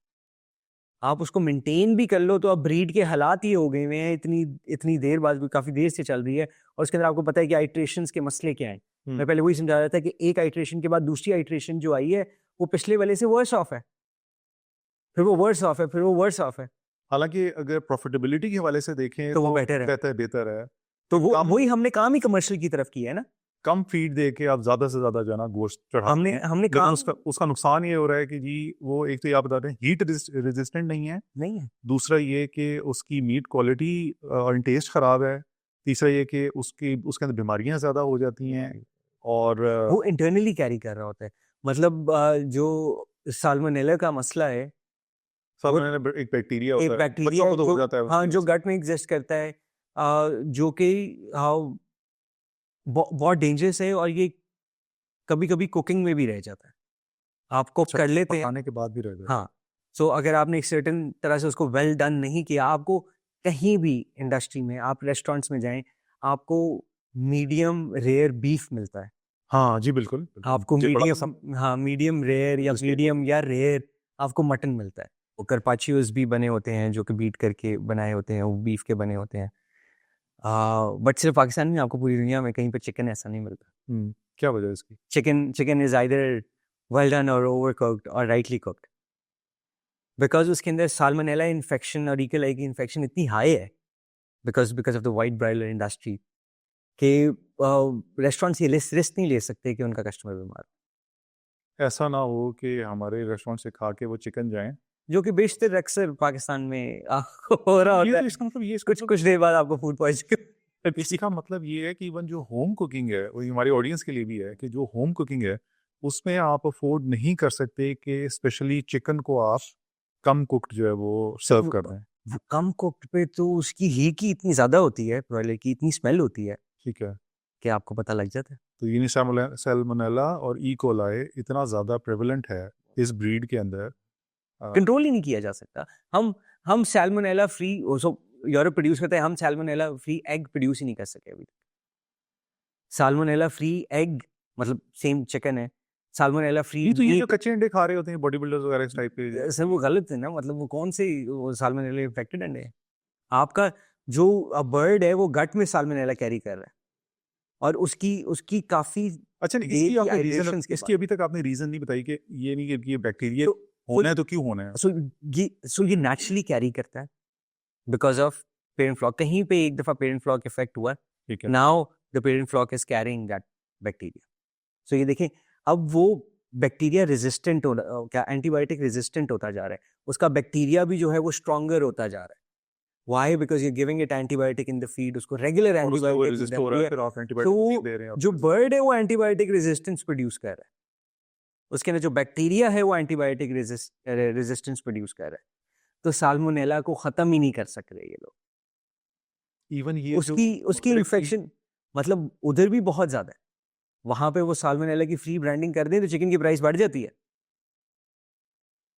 आप उसको मेंटेन भी कर लो तो अब ब्रीड के हालात ये हो गए हुए हैं, इतनी देर बाद भी, काफी देर से चल रही है, और उसके अंदर आपको पता है कि आइट्रेशंस के मसले क्या हैं। मैं पहले वही समझा रहा था कि एक आइट्रेशन के बाद दूसरी आइट्रेशन जो आई है वो पिछले वाले से वर्स ऑफ है, फिर वो वर्स ऑफ है, फिर वो वर्स ऑफ है। हालांकि अगर प्रॉफिटेबिलिटी के हवाले से देखें तो वो बेटर है, बेहतर है। तो वो वही हमने काम ही कमर्शियल की तरफ किया है ना। कम फीड दे के आप ज्यादा से ज्यादा जो है ना गोश्त चढ़ा हमने लेकिन काम उसका नुकसान ये हो रहा है कि जी वो एक तो ये आप बता रहे हैं हीट रेजिस्टेंट नहीं है, नहीं है, दूसरा ये कि उसकी मीट क्वालिटी और टेस्ट खराब है, तीसरा ये कि उसके अंदर बीमारियां ज्यादा हो जाती हैं, और वो इंटरनली कैरी कर रहा होता है। मतलब जो साल्मोनेला का मसला है, एक बैक्टीरिया एक होता है, बैक्टीरिया बच्चों को तो हो जाता है हाँ, जो गट में एग्जिस्ट करता है, जो कि बहुत डेंजरस है, और ये कभी कभी कुकिंग में भी रह जाता है। आप कुक कर लेते हैं, खाने के बाद भी रह जाता है। हाँ, सो अगर आपने एक सर्टेन तरह से उसको वेल डन नहीं किया, आपको कहीं भी इंडस्ट्री में, आप रेस्टोरेंट्स में जाएं, आपको मीडियम रेयर बीफ मिलता है। हाँ जी, बिल्कुल आपको मीडियम रेयर या मीडियम या रेयर आपको मटन मिलता है। वो कार्पाचियोस भी बने होते हैं जो कि बीट करके बनाए होते हैं, वो बीफ के बने होते हैं। बट सिर्फ पाकिस्तान में, आपको पूरी दुनिया में कहीं पे चिकन ऐसा नहीं मिलता। क्या वजह है इसकी? Chicken is either well done और ओवर कुक्ड और राइटली कुक्ड, बिकॉज उसके अंदर साल्मोनेला इन्फेक्शन और ई. coli की इन्फेक्शन इतनी हाई है because of the white broiler industry कि रेस्टोरेंट्स ये रिस्क नहीं ले सकते कि उनका कस्टमर बीमार हो। ऐसा ना हो कि हमारे रेस्टोरेंट से खा के वो चिकन जाएं, जो कि बेशतर अक्सर पाकिस्तान में हो रहा होता है। इसका मतलब ये कुछ देर बाद आपको फूड पॉइजनिंग। इसका मतलब ये है कि इवन जो होम कुकिंग है वो हमारी ऑडियंस के लिए भी है कि जो होम कुकिंग है उसमें आप अफोर्ड नहीं कर सकते कि स्पेशली चिकन को आप कम कुक्ड जो है वो सर्व कर रहे हैं। वो कम कुक्ड पे तो उसकी हीट की इतनी ज्यादा होती है, ब्रॉयलर की इतनी स्मेल होती है ठीक है, कि आपको पता लग जाता है। तो ये सैल्मोनेला और ई. कोलाई इतना ज़्यादा प्रेवलेंट है इस ब्रीड के अंदर, कंट्रोल ही नहीं किया जा सकता। हम सैल्मोनेला फ्री, सो यूरोप प्रोड्यूस करते हैं, हम सैल्मोनेला फ्री एग प्रोड्यूस ही नहीं कर सके अभी तक। सैल्मोनेला फ्री एग मतलब सेम चिकन है, सैल्मोनेला फ्री तो ये जो कच्चे अंडे खा रहे होते हैं बॉडी बिल्डर्स वगैरह इस टाइप के, सर वो गलत है ना। मतलब वो कौन से सैल्मोनेला इन्फेक्टेड अंडे हैं? आपका जो बर्ड है वो गट में सैल्मोनेला कैरी कर रहा है, और उसकी काफी अच्छा इसकी आपने रीजन, इसकी अभी तक आपने रीजन नहीं बताई कि ये नहीं कि ये बैक्टीरिया होना है तो क्यों होना है? सो ये नेचुरली कैरी करता है बिकॉज ऑफ पेरेंट फ्लॉक। कहीं पे एक दफा पेरेंट फ्लॉक इफेक्ट हुआ, ठीक है, now the parent flock is carrying that bacteria. So ये देखें, अब वो बैक्टीरिया रेजिस्टेंट हो, क्या एंटीबायोटिक रेजिस्टेंट होता जा रहा है, उसका बैक्टीरिया भी जो है वो स्ट्रॉन्गर होता जा रहा है। Why? Because you giving it antibiotic in the feed, उसको रेगुलर एंटीबायोटिक, तो जो बर्ड है वो एंटीबायोटिक रेजिस्टेंस प्रोड्यूस कर रहा है, उसके अंदर जो बैक्टीरिया है वो एंटीबायोटिक रेजिस्टेंस प्रोड्यूस कर रहा है। तो साल्मोनेला को खत्म ही नहीं कर सक रहे ये लोग। इवन ये उसकी इन्फेक्शन मतलब उधर भी बहुत ज्यादा है। वहां पे वो साल्मोनेला की फ्री ब्रांडिंग कर दें तो चिकन की प्राइस बढ़ जाती है,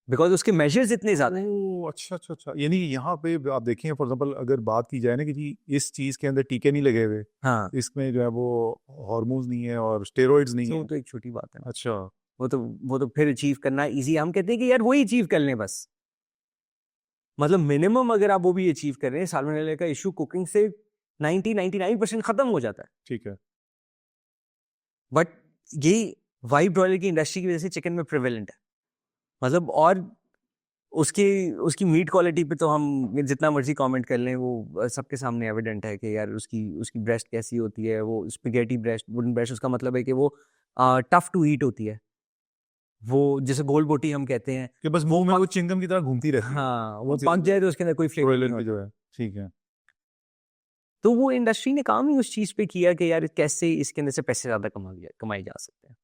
बिकॉज उसके मेजर्स इतने ज्यादा हैं। ओह अच्छा अच्छा अच्छा, यानी यहाँ पे आप देखें फॉर एग्जांपल अगर बात की जाए ना कि जी इस चीज के अंदर टीके नहीं लगे हुए, हाँ, इसमें जो है वो हार्मोन्स नहीं है और स्टेरॉइड्स नहीं so वो है। तो एक छोटी बात है ना। अच्छा वो तो फिर अचीव करना इजी। हम कहते हैं कि यार वही अचीव कर लें बस, मतलब मिनिमम अगर आप वो भी अचीव कर रहे हैं, साल्मोनेला का इशू कुकिंग से 99% खत्म हो जाता है। ठीक है। बट ये वाइट ब्रॉयलर की इंडस्ट्री की वजह से चिकन में प्रिवेलेंट है, मतलब। और उसकी उसकी मीट क्वालिटी पे तो हम जितना मर्जी कमेंट कर लें, वो सबके सामने एविडेंट है कि यार उसकी उसकी ब्रेस्ट कैसी होती है। वो स्पिगेटी ब्रेस्ट, वुडन ब्रेस्ट, उसका मतलब है कि वो टफ टू ईट होती है। वो जैसे गोल बोटी हम कहते हैं, कि बस मुंह में वो चिंगम की तरह घूमती रहती है। हाँ, वो पक जाए तो उसके अंदर कोई फ्लेवर नहीं ब्रॉयलर पे होता। जो है, ठीक है। तो वो इंडस्ट्री ने काम ही उस चीज पे किया कि यार कैसे इसके अंदर से पैसे ज्यादा कमाए जा सकते हैं।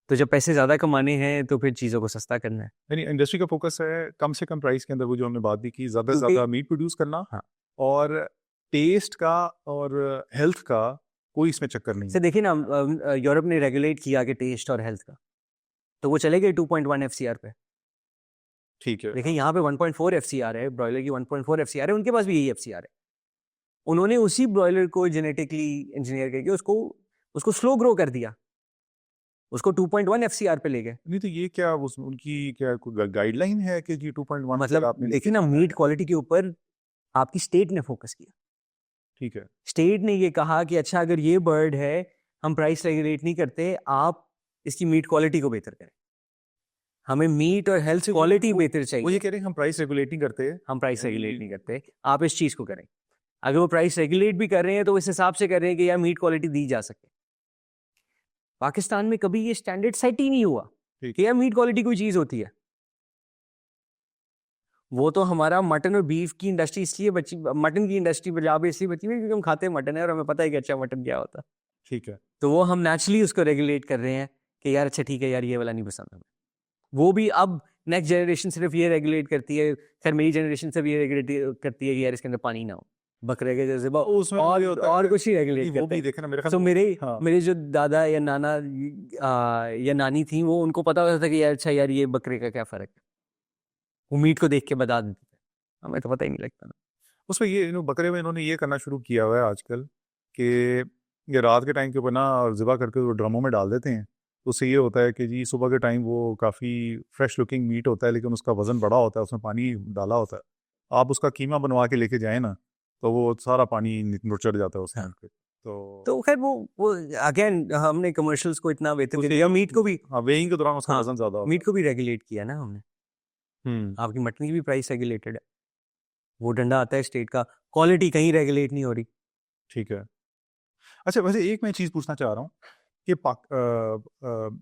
तो जब पैसे ज्यादा कमाने हैं तो फिर चीजों को सस्ता करना है। यानी इंडस्ट्री का फोकस है कम से कम प्राइस के अंदर, वो जो हमने बात भी की, ज्यादा से क्योंकि ज्यादा मीट प्रोड्यूस करना हाँ, और टेस्ट का और हेल्थ का कोई इसमें चक्कर नहीं से है। देखिए ना, यूरोप ने रेगुलेट किया कि टेस्ट और हेल्थ का, तो वो चले गए 2.1 एफसीआर पे। ठीक है। देखिए यहाँ पे 1.4 एफसीआर है, ब्रॉयलर की 1.4 एफसीआर है, उनके पास भी यही एफसीआर है। उन्होंने उसी ब्रॉयलर को जेनेटिकली इंजीनियर करके उसको उसको स्लो ग्रो कर दिया, उसको 2.1 एफसीआर पे ले गए। नहीं तो ये क्या उनकी क्या कोई गाइडलाइन है कि जी 2.1 पे मतलब आपने लेके देखिए ना, जाना मीट है? क्वालिटी के ऊपर आपकी स्टेट ने फोकस किया। ठीक है। स्टेट ने ये कहा कि अच्छा, अगर ये बर्ड है, हम प्राइस रेगुलेट नहीं करते, आप इसकी मीट क्वालिटी को बेहतर करें। हमें मीट और हेल्थ अच्छा, क्वालिटी बेहतर वो चाहिए, ये कह रहे हैं हम प्राइस रेगुलेट नहीं करते, हम प्राइस रेगुलेट यानी नहीं करते, आप इस चीज को करें। अगर वो प्राइस रेगुलेट भी कर रहे हैं तो इस हिसाब से कर रहे हैं कि यार मीट क्वालिटी दी जा सके। पाकिस्तान में कभी ये स्टैंडर्ड सेट ही नहीं हुआ ठीक। कि यार मीट क्वालिटी कोई चीज होती है। वो तो हमारा मटन और बीफ की इंडस्ट्री इसलिए बची, मटन की इंडस्ट्री पंजाब में इसलिए बची हुई है क्योंकि हम खाते हैं मटन है और हमें पता है कि अच्छा मटन क्या होता है। ठीक है। तो वो हम नेचुरली उसको रेगुलेट कर रहे हैं कि यार अच्छा ठीक है यार, ये वाला नहीं पसंद हमें। वो भी अब नेक्स्ट जनरेशन सिर्फ ये रेगुलेट करती है, खैर मेरी जनरेशन सिर्फ ये रेगुलेट करती है कि यार इसके अंदर पानी ना हो, बकरे के जैसे उसमें वो ये होता और है कुछ ही रेगुलेट नहीं, वो करते भी हैं। देखे ना मेरे ख्याल तो मेरे हाँ मेरे जो दादा या नाना या नानी थी, वो उनको पता होता था कि यार अच्छा यार ये बकरे का क्या फर्क है, वो मीट को देख के बता देते थे। हमें तो पता ही नहीं लगता ना। उसमें ये बकरे में इन्होंने ये करना शुरू किया हुआ है आजकल कि ये रात के टाइम के ऊपर ना ज़िबा करके वो ड्रमों में डाल देते हैं। तो उससे ये होता है कि जी सुबह के टाइम वो काफ़ी फ्रेश लुकिंग मीट होता है, लेकिन उसका वज़न बड़ा होता है, उसमें पानी डाला होता है। आप उसका कीमा बनवा के लेके जाए ना, तो वो सारा पानी नुचड़ जाता है उस टाइम हाँ, पे। तो तो खैर वो अगेन हमने कमर्शियल्स को इतना वेतन दे दिया, मीट को भी। हाँ, वेइंग के दौरान उसका हाँ, वज़न ज़्यादा होता मीट को भी रेगुलेट किया ना हमने। है। आपकी मटन की भी प्राइस रेगुलेटेड है, वो डंडा आता है स्टेट का, क्वालिटी कहीं रेगुलेट नहीं हो रही। ठीक है। अच्छा वैसे एक मैं चीज़ पूछना चाह रहा हूँ कि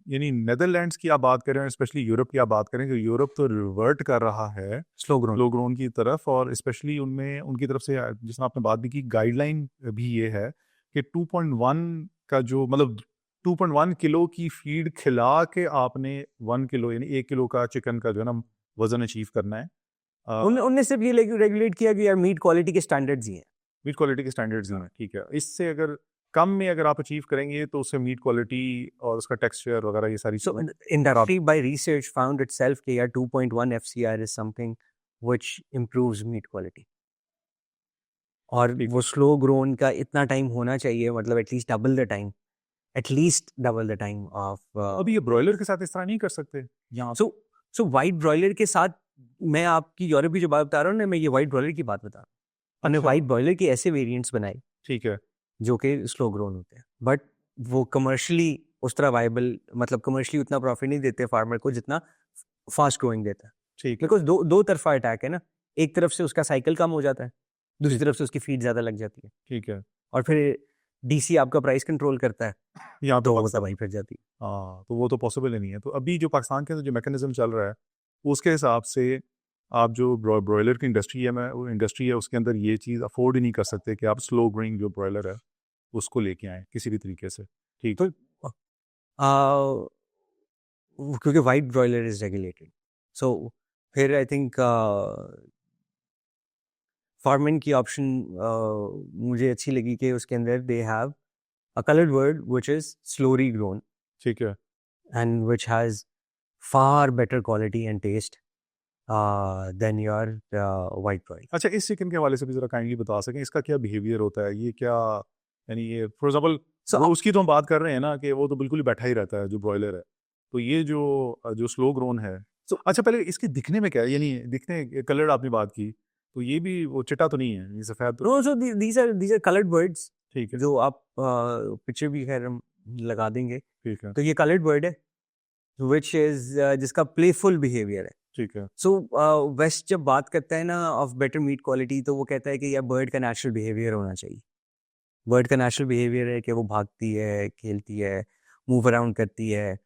यानी नेदरलैंड्स की आप बात करें और स्पेशली यूरोप की आप बात करें, कि यूरोप तो रिवर्ट कर रहा है स्लो ग्रोन। स्लो ग्रोन की तरफ, और स्पेशली उनमें उनकी तरफ से जिसमें आपने बात भी की, गाइडलाइन भी ये है कि 2.1 का जो मतलब 2.1 किलो की फीड खिला के आपने 1 किलो यानी 1 किलो का चिकन का जो है ना वजन अचीव करना है। उनने सिर्फ ये रेगुलेट किया कि यार मीट क्वालिटी के स्टैंडर्ड्स ही हैं। मीट क्वालिटी के स्टैंडर्ड्स हैं, ठीक है। इससे अगर कम में अगर आप अचीव करेंगे तो उससे मीट क्वालिटी और उसका टेक्सचर वगैरह ये सारी So चीज़ें industry by research found itself कि यार 2.1 FCR is something which improves meat quality। और ठीक वो स्लो ग्रोन का इतना टाइम होना चाहिए, मतलब at least double the time, at least double the time of. अभी ये ब्रॉयलर के साथ इस तरह नहीं कर सकते यहाँ सो सो वाइट ब्रॉयलर के साथ, मैं आपकी यूरोप की जो बात बता रहा हूँ ना, मैं ये वाइट ब्रॉयलर की बात बता रहा हूँ। हमने अच्छा वाइट ब्रॉयलर के ऐसे वेरिएंट्स बनाए ठीक है। जो कि स्लो ग्रोन होते हैं, बट वो कमर्शियली उस तरह वाइबल, मतलब कमर्शियली उतना प्रॉफिट नहीं देते फार्मर को जितना फास्ट ग्रोइंग देता है। ठीक है। बिकॉज दो तरफा अटैक है ना, एक तरफ से उसका साइकिल कम हो जाता है, दूसरी तरफ से उसकी फीड ज्यादा लग जाती है, ठीक है। और फिर डीसी आपका प्राइस कंट्रोल करता है, यहाँ पे तो वो पाकिस्तान तबाही फिर जाती है। हाँ, तो वो तो पॉसिबल ही नहीं है। तो अभी जो पाकिस्तान के अंदर जो मैकेनिज्म चल रहा है उसके हिसाब से आप जो ब्रॉयलर की इंडस्ट्री है, मैं वो इंडस्ट्री है उसके अंदर ये चीज़ अफोर्ड ही नहीं कर सकते कि आप स्लो ग्रोइंग जो ब्रॉयलर है उसको लेके आएँ किसी भी तरीके से। ठीक। तो आ, क्योंकि वाइट ब्रॉयलर इज रेगुलेटेड, सो फिर आई थिंक फार्मिंग की ऑप्शन मुझे अच्छी लगी कि उसके अंदर they have a coloured bird which is slowly grown ठीक है। and which has far better quality and taste than your white broil. अच्छा, इस चिकन के हवाले से भी ज़रा काइंडली बता सकें, इसका क्या बिहेवियर होता है? ये क्या, यानी ये फॉर एग्जांपल So, वो उसकी तो हम बात कर रहे हैं ना कि वो तो बिल्कुल ही बैठा ही रहता है जो ब्रॉयलर है। तो ये जो स्लो ग्रोन है, अच्छा पहले इसके दिखने में क्या है? यानी दिखने कलर आपने बात की, तो ये भी वो चिट्टा तो नहीं है, ये सफ़ेद तो no, so these are colored birds ठीक है, जो आप पिक्चर भी खैर हम लगा देंगे। ठीक है, तो ये कलर्ड बर्ड है which is जिसका प्लेफुल बिहेवियर है। ठीक है, सो वेस्ट जब बात करता है ना ऑफ बेटर मीट क्वालिटी, तो वो कहता है कि यह बर्ड का नेचुरल बिहेवियर होना चाहिए। बर्ड का नेचुरल बिहेवियर है कि वो भागती है, खेलती है, मूव अराउंड करती है।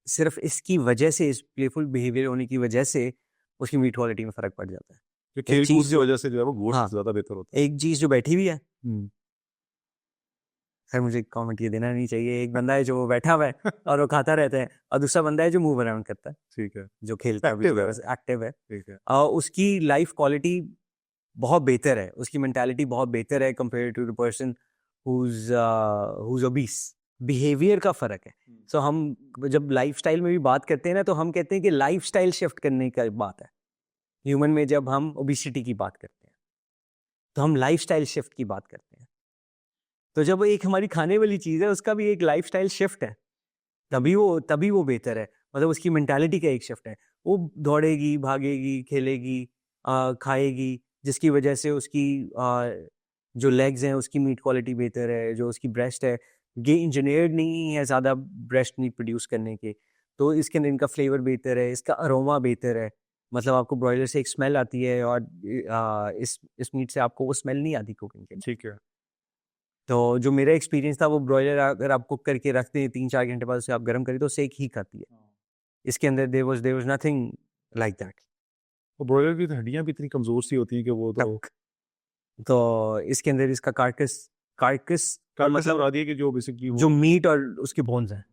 सिर्फ इसकी वजह से, इस प्लेफुल बिहेवियर होने की वजह से उसकी मीट क्वालिटी में फ़र्क पड़ जाता है। कि खेल कूद चीज़ की वजह से जो है वो गोश्त हाँ, ज़्यादा बेहतर होता है। एक चीज़ जो बैठी हुई है, हुँ, खैर मुझे कमेंट ये देना नहीं चाहिए। एक बंदा है जो बैठा हुआ है और वो खाता रहता है, और दूसरा बंदा है जो मूव अराउंड करता है, ठीक है, जो खेलता एक्टिव है, है, एक्टिव है। ठीक है, उसकी लाइफ क्वालिटी बहुत बेहतर है, उसकी मेंटालिटी बहुत बेहतर है compare to the person who's obese। Behaviour का फर्क है। सो हम जब लाइफस्टाइल में भी बात करते हैं ना, तो हम कहते हैं कि लाइफस्टाइल शिफ्ट करने की बात है। ह्यूमन में जब हम ओबिसिटी की बात करते हैं, तो हम लाइफस्टाइल शिफ्ट की बात करते हैं। तो जब एक हमारी खाने वाली चीज़ है, उसका भी एक लाइफस्टाइल शिफ्ट है, तभी वो बेहतर है। मतलब उसकी मेंटालिटी का एक शिफ्ट है। वो दौड़ेगी, भागेगी, खेलेगी, खाएगी, जिसकी वजह से उसकी जो लेग्स हैं उसकी मीट क्वालिटी बेहतर है, जो उसकी ब्रेस्ट है, ये इंजीनियर्ड नहीं है ज़्यादा ब्रेस्ट मीट प्रोड्यूस करने के, तो इसके अंदर इनका फ्लेवर बेहतर है, इसका अरोमा बेहतर है। मतलब आपको ब्रॉयलर से एक स्मेल आती है, और इस मीट से आपको वो स्मेल नहीं आती कुकिंग के। ठीक है। तो जो मेरा एक्सपीरियंस था, वो ब्रॉयलर अगर आप कुक करके रखते हैं 3-4 घंटे बाद उसे आप गर्म करें तो सेक ही खाती है। इसके अंदर there was nothing like that. वो ब्रॉयलर की तो हड्डियाँ भी इतनी कमज़ोर सी होती हैं कि वो तो तो इसके अंदर इसका कार्कस का मतलब मतलब है कि जो बेसिकली जो मीट और उसके बोन्स हैं,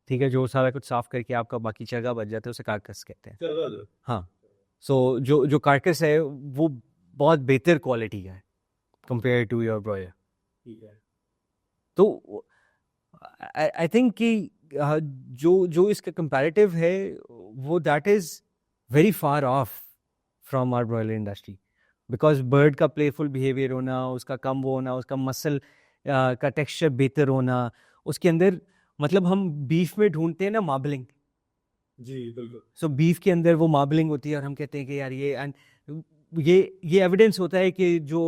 ठीक है, जो सारा कुछ साफ करके आपका बाकी चर्गा बच जाता है, उसे कार्कस कहते हैं। हाँ, सो जो कार्कस है वो बहुत बेहतर क्वालिटी का है कंपेयर टू योर ब्रॉयलर। ठीक है। तो आई थिंक कि जो इसका कंपैरेटिव है, वो that is very far off from our broiler industry, because bird का प्लेफुल बिहेवियर होना, उसका कम वो होना, उसका मसल का टेक्सचर बेहतर होना, उसके अंदर मतलब हम बीफ में ढूंढते हैं ना मार्बलिंग। जी बिल्कुल। सो बीफ के अंदर वो मार्बलिंग होती है, और हम कहते हैं कि यार ये ये एविडेंस होता है कि जो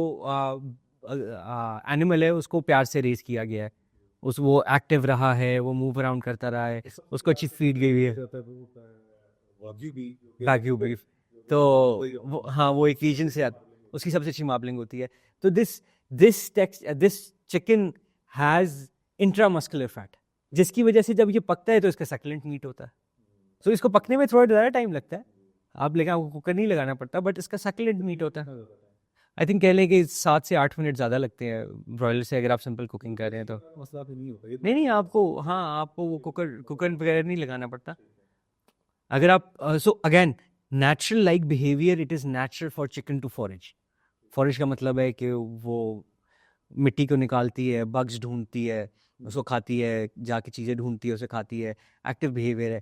एनिमल है उसको प्यार से रेस किया गया है, वो एक्टिव रहा है, वो मूव अराउंड करता रहा है, उसको अच्छी फीड गई हुई है। वाग्यू बीफ, तो हाँ, वो एक रीजन से उसकी सबसे अच्छी मार्बलिंग होती है। तो this chicken has intramuscular fat, जिसकी वजह से जब ये पकता है तो इसका सक्लेंट मीट होता है। सो इसको पकने में थोड़ा ज़्यादा टाइम लगता है, लेकिन आपको कुकर नहीं लगाना पड़ता, बट इसका सक्लेंट मीट होता है। आई थिंक कह लें कि 7 से 8 मिनट ज़्यादा लगते हैं ब्रॉयलर से, अगर आप सिंपल कुकिंग कर रहे हैं तो। मसला तो नहीं होता ये। नहीं, आपको वो कुकर वगैरह नहीं लगाना पड़ता। अगर आप so again, natural like behaviour, it is natural for chicken to forage. Forage का मतलब है कि वो मिट्टी को निकालती है, बग्स ढूंढती है, उसको खाती है, जाके चीज़ें ढूंढती है, उसे खाती है, एक्टिव बिहेवियर है।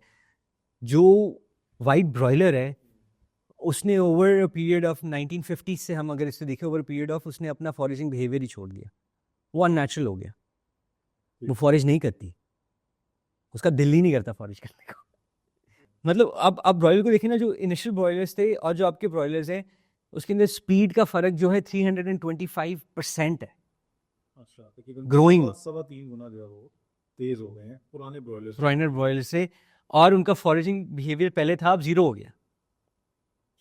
जो वाइट ब्रॉयलर है, उसने ओवर अ पीरियड ऑफ 1950 से, हम अगर इसे देखें, ओवर पीरियड ऑफ उसने अपना फॉरेजिंग बिहेवियर ही छोड़ दिया। वो अननेचुरल हो गया, वो फॉरेज नहीं करती, उसका दिल ही नहीं करता फॉरेज करने को। मतलब आप ब्रॉयलर को देखिए ना, जो इनिशियल ब्रॉयलर्स थे और जो आपके ब्रॉयलर्स हैं, उसके अंदर स्पीड का फर्क जो है 325% है। अच्छा, ग्रोइंग 3.25 गुना जो है वो तेज हो गए हैं पुराने ब्रॉयलर से, और उनका फॉरेजिंग बिहेवियर पहले था, अब 0 हो गया।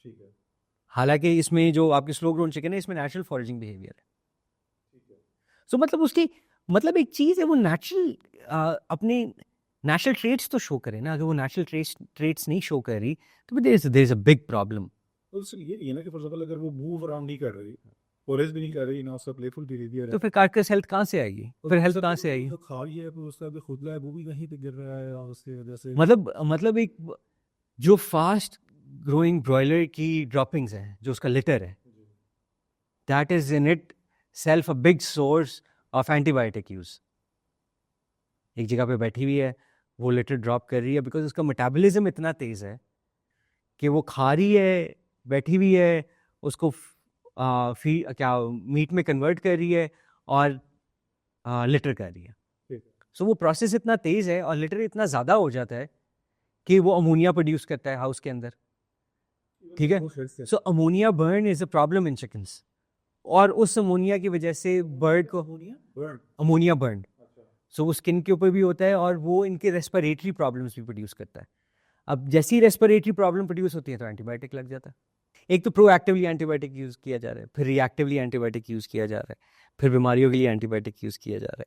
ठीक है। हालांकि इसमें जो आपके स्लो ग्रोन चिकन है, इसमें नेचुरल फॉरेजिंग बिहेवियर है। सो मतलब उसकी, मतलब एक चीज़ है, वो नेचुरल अपने नेचुरल ट्रेट्स तो शो करे ना। अगर वो नेचुरल ट्रेट्स नहीं शो कर रही, तो there is a big problem. तो ये ना कि फॉर एग्जांपल अगर वो मूव अराउंड नहीं कर रही, फॉरेस्ट भी नहीं कर रही ना, उसका प्लेफुल बिहेवियर है, तो फिर कार्कस हेल्थ कहाँ से आएगी? फिर हेल्थ कहाँ से आएगी? तो खा रही है, फिर उसका जो खुदला है वो भी कहीं पे गिर रहा है, और उसकी वजह से मतलब एक जो फास्ट ग्रोइंग ब्रॉयलर की ड्रॉपिंग्स हैं, जो उसका लिटर है, that is in itself a big source of antibiotic use. एक जगह पे बैठी हुई है, वो लिटर ड्रॉप कर रही है बिकॉज उसका मेटाबॉलिज्म इतना तेज है कि वो खा रही है, बैठी हुई है, उसको क्या मीट में कन्वर्ट कर रही है और लिटर कर रही है. सो वो प्रोसेस इतना तेज है और लिटर इतना ज़्यादा हो जाता है कि वो अमोनिया प्रोड्यूस करता है हाउस के अंदर. ठीक है. So ammonia burn is a problem in chickens, और उस अमोनिया की वजह से बर्ड को अमोनिया बर्न, सो वो स्किन के ऊपर भी होता है और वो इनके रेस्पिरेटरी प्रॉब्लम्स भी प्रोड्यूस करता है. अब जैसी रेस्पिरेटरी प्रॉब्लम प्रोड्यूस होती है तो एंटीबायोटिक लग जाता है. एक तो प्रोएक्टिवली एंटीबायोटिक यूज़ किया जा रहा है, फिर रिएक्टिवली एंटीबायोटिक यूज़ किया जा रहा है, फिर बीमारियों के लिए एंटीबायोटिक यूज़ किया जा रहा है.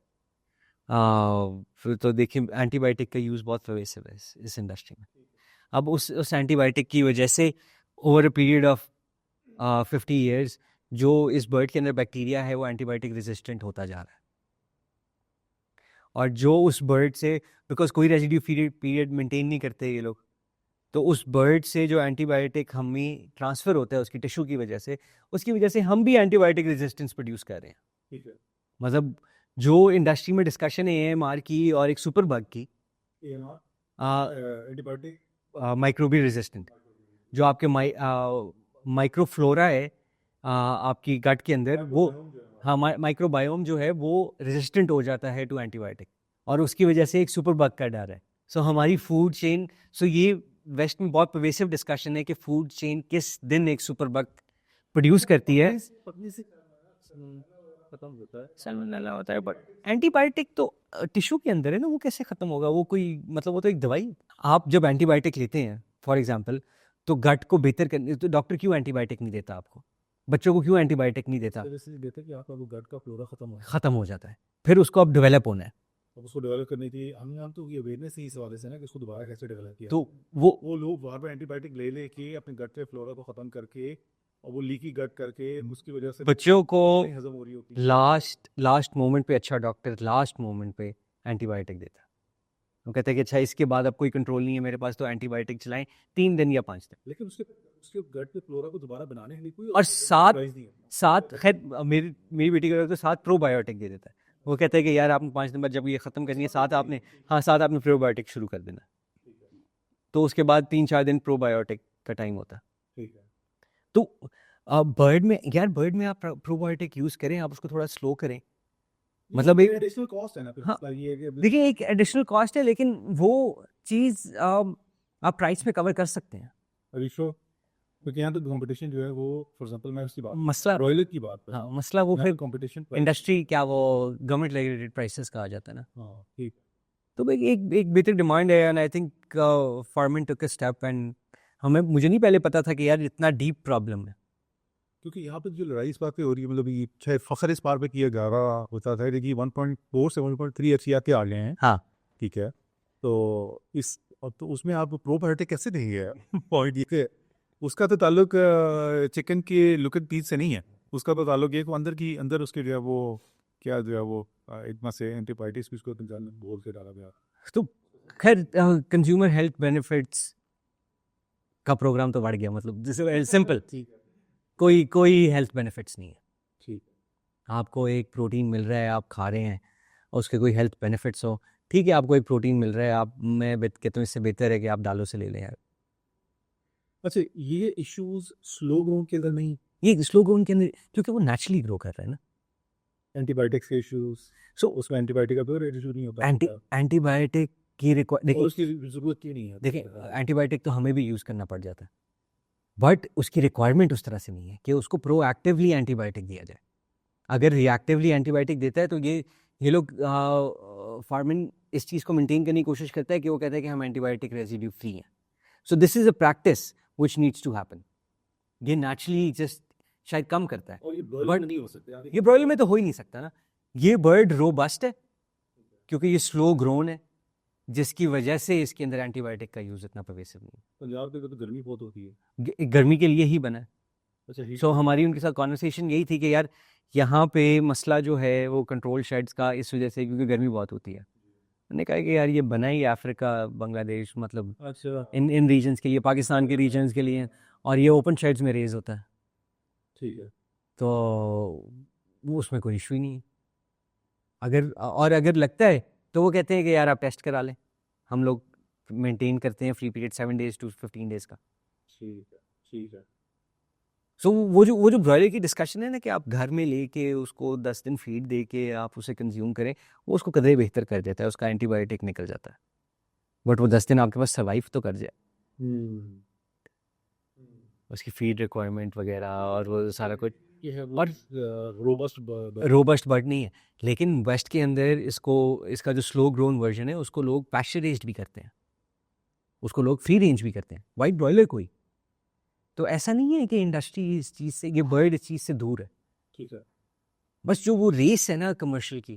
फिर तो देखिए एंटीबायोटिक का यूज़ बहुत परवेसिव है इस इंडस्ट्री में. अब उस एंटीबायोटिक की वजह से over a period of 50 years जो इस बर्ड के अंदर बैक्टीरिया है वो एंटीबायोटिक रेजिस्टेंट होता जा रहा है. और जो उस बर्ड से, बिकॉज कोई रेजिड्यू पीरियड मेंटेन नहीं करते ये लोग, तो उस बर्ड से जो एंटीबायोटिक हमें ट्रांसफ़र होता है उसकी टिश्यू की वजह से, उसकी वजह से हम भी एंटीबायोटिक रेजिस्टेंस प्रोड्यूस कर रहे हैं. ठीक है. मतलब जो इंडस्ट्री में डिस्कशन है AMR की और एक सुपर बग की, एंटीबायोटिक माइक्रोबियल रेजिस्टेंट, जो आपके माइक्रोफ्लोरा है आपकी गट के अंदर, वो हाँ माइक्रोबायोम जो है वो रेजिस्टेंट हो जाता है टू एंटीबायोटिक, और उसकी वजह से एक सुपर बग का डर है. सो हमारी फूड चेन, सो ये वेस्ट में बहुत परवेसिव डिस्कशन है कि फूड चेन किस दिन एक सुपर बग प्रोड्यूस करती है. सैल्मोनेला होता है, बट एंटीबायोटिक तो टिश्यू के अंदर है ना, वो कैसे खत्म होगा? वो कोई मतलब वो तो एक दवाई. आप जब एंटीबायोटिक लेते हैं फॉर एग्जांपल, तो गट को बेहतर करने, तो डॉक्टर क्यों एंटीबायोटिक नहीं देता आपको? बच्चों को क्यों एंटीबायोटिक नहीं देता? देते कि आपका वो गट का फ्लोरा खत्म हो जाता है, फिर उसको अब डेवलप होना है. अब उसको डेवलप करने की हम तो ये अवेयरनेस ही इस हवाले से ना कि उसको दोबारा कैसे डेवलप किया. तो वो लोग बार बार एंटीबायोटिक ले लेके अपने गट के फ्लोरा को खत्म करके और वो लीकी गट करके उसकी वजह से बच्चों को नहीं हजम हो रही होती है. लास्ट मोमेंट पे अच्छा डॉक्टर लास्ट मोमेंट पे एंटीबायोटिक देता है. वो कहते हैं कि अच्छा इसके बाद अब कोई कंट्रोल नहीं है मेरे पास, तो एंटीबायोटिक चलाएं 3 दिन या 5 दिन. लेकिन उसके गट में फ्लोरा को दोबारा बनाने के लिए कोई और साथ advice नहीं है. साथ खैर मेरी बेटी का तो साथ प्रोबायोटिक दे देता है. वो कहता है कि यार आपने 5 दिन बाद जब ये ख़त्म करनी है, साथ आपने प्रोबायोटिक शुरू कर देना. तो उसके बाद 3-4 दिन प्रोबायोटिक का टाइम होता है. ठीक है. तो बर्ड में आप प्रोबायोटिक यूज़ करें, आप उसको थोड़ा स्लो करें. मतलब एक एडिशनल कॉस्ट है ना फिर. हाँ, ये कि देखिए एक एडिशनल कॉस्ट है, लेकिन वो चीज़ आप प्राइस में कवर कर सकते हैं. रिशो क्योंकि यहाँ तो कंपटीशन जो है वो फॉर एग्जांपल मैं उसकी बात मसला ब्रॉयलर की बात पर. हाँ, मसला वो फिर कंपटीशन इंडस्ट्री क्या वो गवर्नमेंट रेगुलेटेड प्राइसेस कहा जाता है ना. हाँ ठीक. तो भाई एक बेहतर डिमांड है, and I think farming took a step, and मुझे नहीं पहले पता था कि यार इतना डीप प्रॉब्लम है. क्योंकि यहाँ पे जो लड़ाई इस बात पे हो रही है, मतलब ये चाहे फखर इस बार पे किया जा रहा होता था, लेकिन 1.4 से 1.3 एफसीआर के आ गए हैं. हाँ, ठीक है. तो तो उसमें आप प्रोबायोटिक कैसे नहीं है? पॉइंट ये कि उसका तो ताल्लुक चिकन के लुक एंड पीस से नहीं है. उसका तो ताल्लुक ये कि अंदर उसके जो है वो क्या जो है वो इतना से एंटीबायोटिक्स भी उसको बोल के डाला गया. तो खैर कंज्यूमर हेल्थ बेनिफिट्स का प्रोग्राम तो बढ़ गया. मतलब जैसे सिंपल कोई हेल्थ बेनिफिट्स नहीं है. ठीक. आपको एक प्रोटीन मिल रहा है, आप खा रहे हैं, और उसके कोई हेल्थ बेनिफिट्स हो, ठीक है. आपको एक प्रोटीन मिल रहा है, मैं कहता हूँ इससे बेहतर है कि आप दालों से ले लें यार. अच्छा, ये इश्यूज स्लो ग्रोन के अंदर नहीं, ये स्लो ग्रोन के अंदर, क्योंकि वो नेचुरली ग्रो कर रहा है ना. एंटीबायोटिक्स के इश्यूज. सो उसमें एंटीबायोटिक का कोई इशू नहीं होता. एंटीबायोटिक की और उसकी जरूरत ही नहीं है. देखिए एंटीबायोटिक तो हमें भी यूज़ करना पड़ जाता है, बट उसकी रिक्वायरमेंट उस तरह से नहीं है कि उसको प्रोएक्टिवली एंटीबायोटिक दिया जाए. अगर रिएक्टिवली एंटीबायोटिक देता है तो ये लोग फार्मिंग इस चीज़ को मेंटेन करने की कोशिश करता है कि वो कहता है कि हम एंटीबायोटिक रेजिड्यू फ्री हैं. So this is a practice which needs to happen. ये नेचुरली जस्ट शायद कम करता है, और ये But- ब्रॉयलर नहीं हो सकता. ये ब्रॉयलर में तो हो ही नहीं सकता ना. ये बर्ड रोबस्ट है क्योंकि ये स्लो ग्रोन है, जिसकी वजह से इसके अंदर एंटीबायोटिक का यूज़ इतना परवेसिव नहीं है. पंजाब में तो गर्मी बहुत होती है. गर्मी के लिए ही बना है. अच्छा. सो हमारी उनके साथ कॉन्वर्सेशन यही थी कि यार यहाँ पे मसला जो है वो कंट्रोल शेड्स का इस वजह से, क्योंकि गर्मी बहुत होती है. मैंने कहा कि यार ये बना ही अफ्रीका, बांग्लादेश, मतलब अच्छा. इन रीजन्स के लिए, पाकिस्तान के रीजन्स के लिए, और ये ओपन शेड्स में रेज होता है. ठीक है. तो वो उसमें कोई इशू ही नहीं है। अगर लगता है तो वो कहते हैं कि यार आप टेस्ट करा लें, हम लोग मेंटेन करते हैं free period 7 days to 15 days का। ठीक है, ठीक है। सो वो जो ब्रॉयलर की डिस्कशन है ना कि आप घर में लेके उसको 10 दिन फीड दे के आप उसे कंज्यूम करें, वो उसको कदरे बेहतर कर देता है, उसका एंटीबायोटिक निकल जाता है, बट वो 10 दिन आपके पास सर्वाइव तो कर जाए, उसकी फीड रिक्वायरमेंट वगैरह और वो सारा कुछ। ये है और रोबस्ट रोबस्ट बर्ड नहीं है, लेकिन वेस्ट के अंदर इसका जो स्लो ग्रोन वर्जन है उसको लोग पैस्चराइज्ड भी करते हैं, उसको लोग फ्री रेंज भी करते हैं, वाइट ब्रॉयलर को ही। तो ऐसा नहीं है कि इंडस्ट्री इस चीज़ से, ये बर्ड इस चीज़ से दूर है, ठीक है। बस जो वो रेस है ना कमर्शियल की,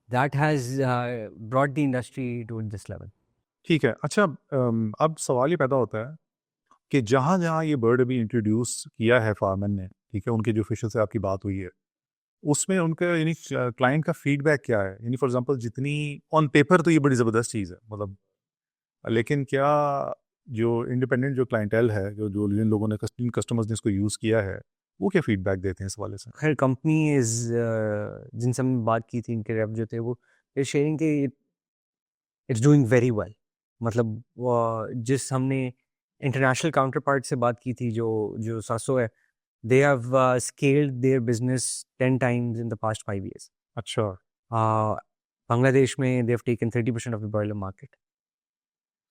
that has brought the industry to this level. ठीक है। अच्छा, अब सवाल ये पैदा होता है कि जहाँ जहाँ ये बर्ड अभी इंट्रोड्यूस किया है फार्मर ने, ठीक है, उनके जो फिशर से आपकी बात हुई है, उसमें उनका यानी क्लाइंट का फीडबैक क्या है? यानी फॉर एग्जांपल जितनी ऑन पेपर तो ये बड़ी ज़बरदस्त चीज़ है, मतलब, लेकिन क्या जो इंडिपेंडेंट जो क्लाइंटेल है, जो जो जिन लोगों ने जिन कस्टमर्स ने इसको यूज़ किया है, वो क्या फीडबैक देते हैं इस हवाले से? खैर कंपनी इज जिनसे हमने बात की थी, इनके रेप जो थे वो शेयरिंग के इट्स डूइंग वेरी वेल। मतलब जिस हमने इंटरनेशनल काउंटर पार्ट से बात की थी, जो जो सासो है, they have scaled their business 10 times in the past 5 years. अच्छा, Bangladesh में they've taken 30% of the broiler market.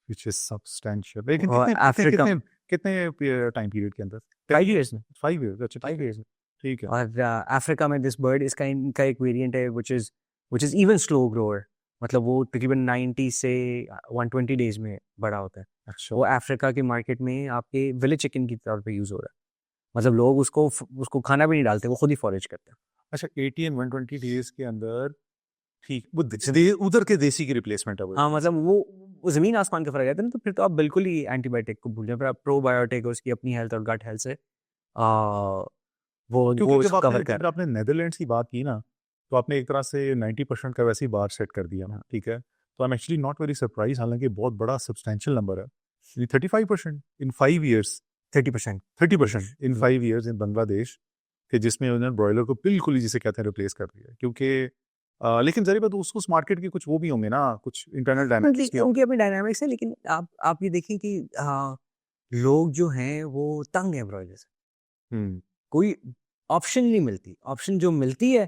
Which is substantial. लेकिन और कितने Africa कितने कितने टाइम पीरियड के अंदर? 5 years में 5 इयर्स। अच्छा, 5 years में। ठीक है। और अफ्रीका में दिस बर्ड इनका एक वेरिएंट है which is even slow grower। मतलब वो तकरीबन 90 से 120 डेज में बड़ा होता है। अच्छा, वो अफ्रीका के मार्केट में आपके विलेज चिकन की तौर पे यूज हो रहा है। मतलब लोग उसको खाना भी नहीं डालते, वो खुद ही फॉरेज करते हैं। अच्छा, 80 एंड 120 डेज के अंदर, ठीक, वो उधर के देसी की रिप्लेसमेंट है वो? हाँ, मतलब वो ज़मीन आसमान का फ़र्क है ना, तो फिर तो आप बिल्कुल ही एंटीबायोटिक को भूल जाएँ, फिर आप प्रोबायोटिक उसकी अपनी हेल्थ और गट हेल्थ से क्योंकि वो इसको कवर कर जब रहा है। आपने नेदरलैंड्स की बात की ना, तो आपने एक तरह से 90% का वैसे ही बार सेट कर दिया ना, हाँ। ठीक है? तो I am actually not very surprise, हालांकि बहुत बड़ा सब्सटेंशियल नंबर है। 35% इन 5 years, 30%। 30% in 5 years in Bangladesh, कि जिसमें उन्होंने ब्रॉयलर को बिल्कुल ही जिसे कहते हैं रिप्लेस कर दिया। क्योंकि लेकिन जरिए बात उसको उस मार्केट के कुछ वो भी होंगे ना, कुछ इंटरनल डायनामिक्स भी उनकी होंगे। अपनी डायनामिक्स है, लेकिन आप ये देखें कि लोग जो हैं वो तंग हैं ब्रॉयलर से। हम्म, कोई ऑप्शन नहीं मिलती, ऑप्शन जो मिलती है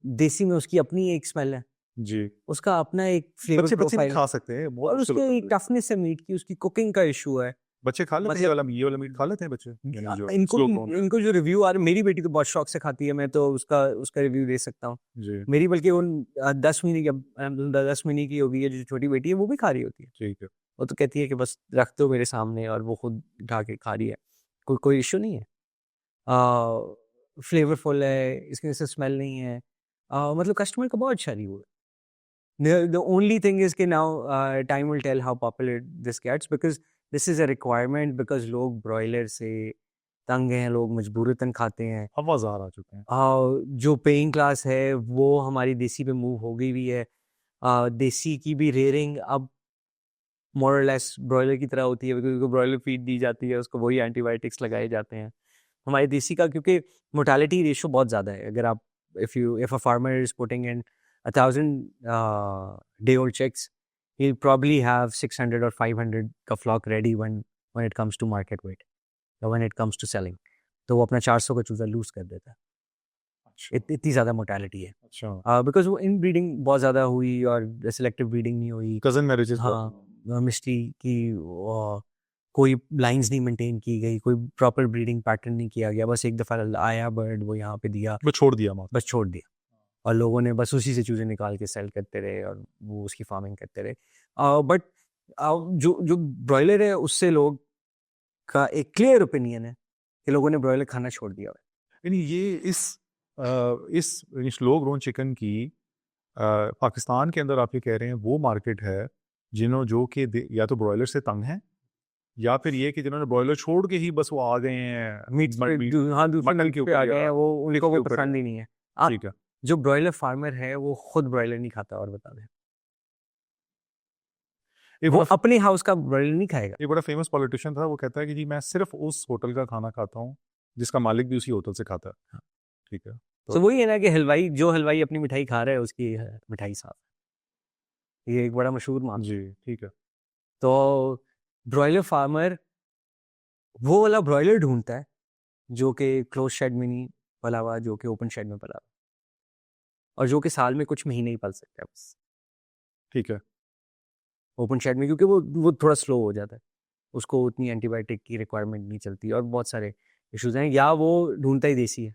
देसी में उसकी अपनी एक स्मेल है, जी। उसका अपना एक फ्लेवर बच्चे बच्चे नहीं प्रोफाइल है, खा सकते हैं, बहुत और मुश्किल होता उसकी है। टफनेस है मीट की, उसकी कुकिंग का इशू है। बच्चे खा लेते हैं मतलब ये वाला मीट खा लेते हैं बच्चे, यानी जो इनको स्लो कौन। इनको जो रिव्यू आ रहे, मेरी बेटी तो बहुत शौक से खाती है, मैं तो उसका उसका रिव्यू दे सकता हूँ। जी, मेरी बल्कि उन 10 महीने की 10 महीने की हो गई है जो छोटी बेटी है, वो भी खा रही होती है। ठीक है। वो तो कहती है कि बस रख दो मेरे सामने, और वो खुद उठा के खा रही है, कोई कोई इशू नहीं है। फ्लेवरफुल है, इसकी वजह से स्मेल नहीं है। मतलब कस्टमर का बहुत अच्छा रिव्यू है। The only thing is कि now time will tell how popular this gets, because this is a requirement, because लोग ब्रॉयलर से तंग हैं, लोग मजबूरतन खाते हैं। हम बाजार आ चुके हैं। जो पेइंग क्लास है वो हमारी देसी पे मूव हो गई हुई है। देसी की भी रेयरिंग अब मोर और लेस ब्रॉयलर की तरह होती है, बिकॉज उसको ब्रॉयलर फीड दी जाती है, उसको वही एंटीबायोटिक्स लगाए जाते हैं। हमारी देसी का क्योंकि मोर्टालिटी रेशो बहुत ज़्यादा है। अगर आप if a farmer is putting in 1,000 day old chicks, he'll probably have 600 or 500 का flock ready when it comes to market weight, or when it comes to selling. तो वो अपना 400 का चूजा लूज कर देता है। अच्छा, इतनी ज़्यादा मोर्टालिटी है, अच्छा। बिकॉज वो इन ब्रीडिंग बहुत ज़्यादा हुई और सेलेक्टिव ब्रीडिंग नहीं हुई। कजन मैरिजेस हाँ, मिस्टी की कोई लाइंस नहीं मेंटेन की गई, कोई प्रॉपर ब्रीडिंग पैटर्न नहीं किया गया, बस एक दफ़ा आया बर्ड, वो यहाँ पे दिया, वो छोड़ दिया माँ। बस छोड़ दिया, और लोगों ने बस उसी से चूजे निकाल के सेल करते रहे और वो उसकी फार्मिंग करते रहे। बट जो जो ब्रॉयलर है उससे लोग का एक क्लियर ओपिनियन है कि लोगों ने ब्रॉयलर खाना छोड़ दिया है। यानी ये इस स्लो ग्रोन चिकन की पाकिस्तान के अंदर आप ये कह रहे हैं वो मार्केट है जो कि या तो ब्रॉयलर से तंग है, या फिर ये कि जिन्होंने ब्रॉयलर छोड़ के ही बस वो आ गए हैं मीट हाँ, दूसरे मटन के पे आ ऊपर गए हैं, या वो उनको के वो ऊपर है। पसंद ही नहीं है। ठीक है। जो ब्रॉयलर फार्मर है वो खुद ब्रॉयलर नहीं खाता, और बता दें, एक वो बड़ा अपने हाउस का ब्रॉयलर नहीं खाएगा। एक बड़ा फेमस पॉलिटिशियन था, वो कहता है कि जी मैं सिर्फ उस होटल का खाना खाता हूँ जिसका मालिक भी उसी होटल से खाता है। हाँ। ठीक है। तो वही है ना कि हलवाई अपनी मिठाई खा रहा है, उसकी मिठाई साफ है। ये एक बड़ा मशहूर मामला। जी ठीक है। तो ब्रॉयलर फार्मर वो वाला ब्रॉयलर ढूंढता है जो कि क्लोज शेड में नहीं पला हुआ, जो कि ओपन शेड में पला हुआ, और जो कि साल में कुछ महीने ही पल सकता है बस ठीक है। ओपन शेड में, क्योंकि वो थोड़ा स्लो हो जाता है, उसको उतनी एंटीबायोटिक की रिक्वायरमेंट नहीं चलती, और बहुत सारे इश्यूज हैं। या वो ढूंढता ही देसी है,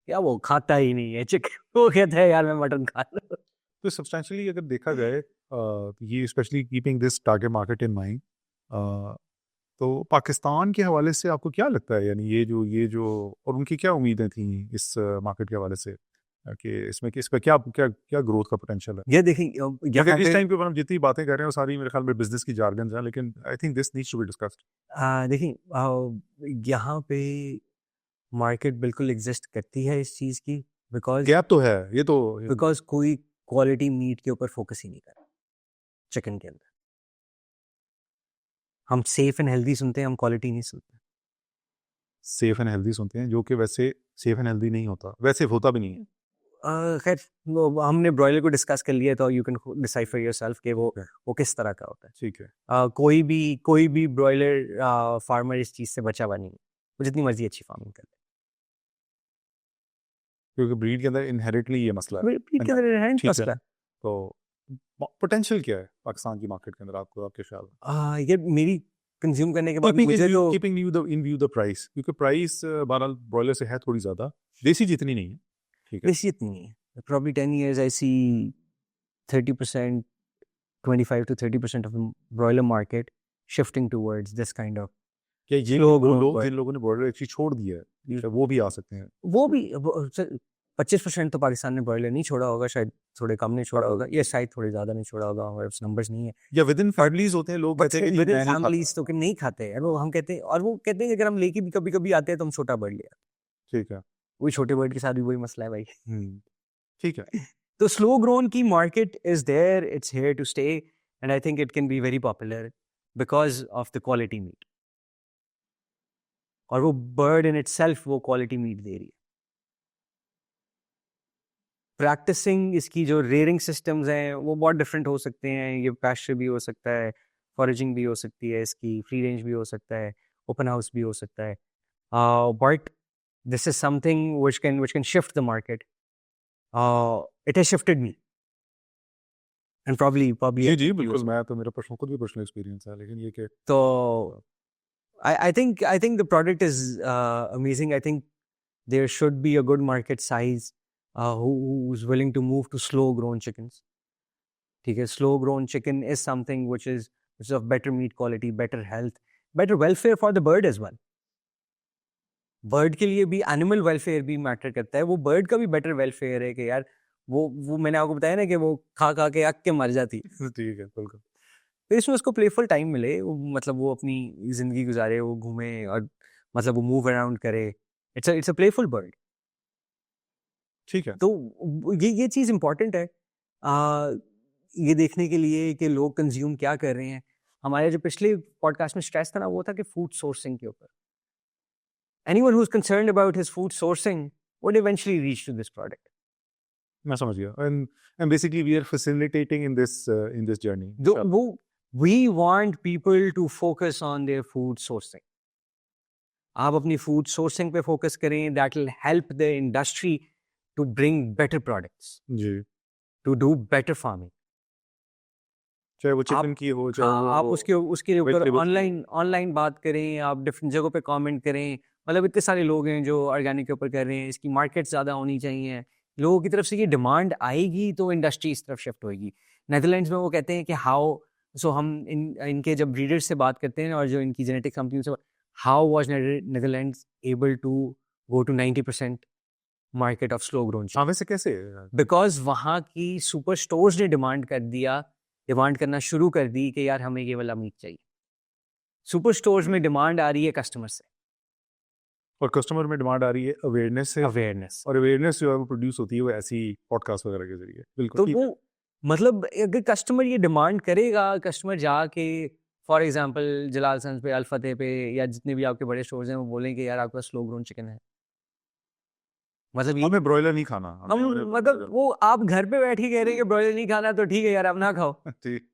या वो खाता ही नहीं है चिकन, वो कहता है यार मैं मटन खा रहा हूं। तो सब्सटेंशियली अगर देखा जाए ये specially keeping this target market in mind, तो पाकिस्तान के हवाले से आपको क्या लगता है, यानी ये जो और उनकी क्या उम्मीदें थी इस मार्केट के हवाले से, कि इसमें क्या क्या क्या ग्रोथ का पोटेंशियल है? ये देखिए अगर इस टाइम के ऊपर हम जितनी बातें कर रहे हैं वो सारी मेरे ख्याल में बिजनेस की जार्गन्स हैं, लेकिन I think this needs to be discussed. देखिए यहाँ पे मार्केट बिल्कुल एग्जिस्ट करती है इस चीज़ की, बिकॉज गैप तो है, ये तो कोई क्वालिटी मीट के ऊपर फोकस ही नहीं कर रहा चिकन के अंदर। हम सेफ एंड हेल्दी सुनते हैं, हम क्वालिटी नहीं सुनते। सेफ एंड हेल्दी सुनते हैं, जो कि वैसे सेफ एंड हेल्दी नहीं होता, वैसे होता भी नहीं है। खैर हमने ब्रॉयलर को डिस्कस कर लिया, तो यू कैन डिसाइड योरसेल्फ कि वो किस तरह का होता है। ठीक है। कोई भी ब्रॉयलर फार्मर इस चीज़ से बचा हुआ नहीं है, वो जितनी मर्जी अच्छी फार्मिंग कर क्योंकि ब्रीड के अंदर इनहेरिटली ये मसला है। ले। के अंदर inherent ठीक है। मसला है। तो पोटेंशियल क्या है पाकिस्तान की मार्केट के अंदर आपके ख्याल में? ये मेरी कंज्यूम करने के बाद मुझे तो keeping in view the price, क्योंकि प्राइस बहरहाल ब्रॉयलर से है थोड़ी ज्यादा, देसी जितनी नहीं है। ठीक है। वैसी इतनी नहीं है। Probably 10 years I see 30%, 25 to 30% of the broiler market shifting towards this kind of क्या ये slow वो growth लोग bird. जिन लोगों ने ब्रॉयलर एक्चुअली छोड़ दिया है, ठीक है, वो भी आ सकते हैं? वो भी 25% तो पाकिस्तान ने ब्रॉयलर नहीं छोड़ा होगा, शायद थोड़े कम नहीं छोड़ा होगा, या शायद थोड़े ज्यादा नहीं छोड़ा होगा, हमारे पास नंबर्स नहीं है। या विद इन फैमिलीज होते हैं लोग कहते हैं कि विद मैं नहीं खाता। फैमिलीज तो कि नहीं खाते हैं, वो हम कहते हैं, और वो कहते हैं कि अगर हम लेके भी कभी कभी आते हैं तो हम छोटा बर्ड लिया। ठीक है। वही छोटे बर्ड के साथ भी वही मसला है भाई। ठीक है। तो स्लो ग्रोन की market is there, it's here to stay, and I think it can be very popular because of the quality meat, और वो बर्ड इन इटसेल्फ वो क्वालिटी मीट दे रही है। प्रैक्टिसिंग इसकी जो रेयरिंग सिस्टम्स हैं वो बहुत डिफरेंट हो सकते हैं, ये पैस्चर भी हो सकता है, फॉरेजिंग भी हो सकती है, इसकी फ्री रेंज भी हो सकता है, ओपन हाउस भी हो सकता है, but this is something which can shift the market. It has shifted me, and probably जी जी बिल्कुल, मैं तो मेरा पर्सनल खुद भी पर्सनल एक्सपीरियंस है, लेकिन ये कि तो I think the product is amazing. I think there should be a good market size who's willing to move to slow grown chickens. ठीक है, slow grown chicken is something which is of better meat quality, better health, better welfare for the bird as well. Bird के लिए भी animal welfare भी matter करता है, वो bird का भी बेटर वेलफेयर है कि यार वो मैंने आपको बताया ना कि वो खा के अक के मर जाती है। ठीक है बिल्कुल। तो इसमें उसको प्लेफुल टाइम मिले, मतलब वो अपनी जिंदगी गुजारे, वो घूमे, और मतलब वो मूव अराउंड करे। It's a playful bird. ठीक है। तो ये चीज़ इंपॉर्टेंट है ये देखने के लिए कि लोग कंज्यूम क्या कर रहे हैं। हमारे जो पिछले पॉडकास्ट में स्ट्रेस था ना, वो था कि फूड सोर्सिंग के ऊपर। Anyone who's concerned about his food sourcing would eventually reach to this product. मैं समझ गया, and basically we are facilitating in this journey. We want people to focus on their food sourcing. आप अपनी food sourcing पे focus करें, that will help the industry to bring better products, ji, to do better farming. चाहे वो chicken की हो, चाहे आप उसके ऊपर vegetables ऑनलाइन बात करें, आप डिफरेंट जगहों पे कमेंट करें। मतलब इतने सारे लोग हैं जो ऑर्गेनिक के ऊपर कर रहे हैं, इसकी मार्केट ज़्यादा होनी चाहिए, लोगों की तरफ से ये डिमांड आएगी तो इंडस्ट्री इस तरफ शिफ्ट होगी। नेदरलैंड्स में वो कहते हैं कि हम इनके जब ब्रीडर्स से बात करते हैं और जो इनकी जेनेटिक कंपनी से, how was Netherlands able to go to 90% market of slow grown? हाँ, वैसे कैसे? बिकॉज वहाँ की सुपर स्टोर्स ने डिमांड करना शुरू कर दी कि यार हमें ये वाला मीट चाहिए। सुपर स्टोर्स में डिमांड आ रही है कस्टमर से, और कस्टमर में डिमांड आ रही है अवेयरनेस से। और अवेयरनेस जो है वो प्रोड्यूस होती है वो ऐसी पॉडकास्ट वगैरह के जरिए। बिल्कुल। तो वो मतलब अगर कस्टमर ये डिमांड करेगा, कस्टमर जाके फॉर एग्जांपल जलाल सन्स पे, अल फतेह पे या जितने भी आपके बड़े स्टोर्स हैं वो बोलें कि यार आपके पास स्लो ग्रोन चिकन है। मतलब ये हमें ब्रॉयलर नहीं खाना, हम मतलब वो आप घर पे बैठ के कह रहे हैं कि ब्रॉयलर नहीं खाना तो ठीक है यार आप ना खाओ। ठीक,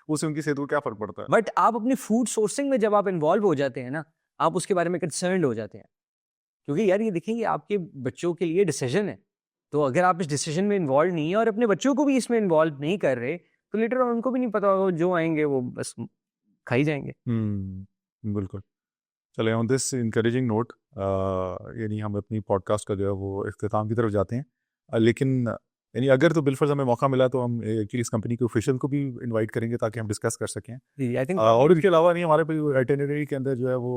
उससे उनकी सेहत को क्या फर्क पड़ता है? बट आप अपनी फूड सोर्सिंग में जब आप इन्वॉल्व हो जाते हैं ना, आप उसके बारे में कंसर्न्ड हो जाते हैं। क्योंकि यार ये देखिए आपके बच्चों के लिए डिसीजन है। तो अगर आप इस डिसीजन में इन्वॉल्व नहीं है और अपने बच्चों को भी इसमें इन्वॉल्व नहीं कर रहे, तो लेटर ऑन उनको भी नहीं पता होगा, जो आएँगे वो बस खा ही जाएँगे। बिल्कुल। चले ऑन दिस इनकरेजिंग नोट यानी हम अपनी पॉडकास्ट का जो है वो इख्तिताम की तरफ जाते हैं। लेकिन यानी अगर तो बिलफर्ज हमें मौका मिला तो हम एक्चुअली इस कंपनी के ऑफिशियल को भी इनवाइट करेंगे ताकि हम डिस्कस कर सकें। जी, आई थिंक और इसके अलावा नहीं हमारे आइटिनरी के अंदर जो है वो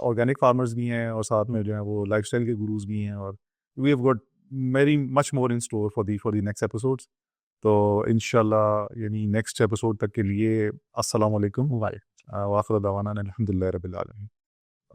ऑर्गेनिक फार्मर्स भी हैं और साथ में जो है वो लाइफस्टाइल के गुरुज भी हैं और we have got very much more in store for the next episodes. तो इंशाल्लाह यानी नेक्स्ट एपिसोड तक के लिए अस्सलाम वालेकुम व आखिर दावाना अल्हम्दुलिल्लाहि रब्बिल आलमीन।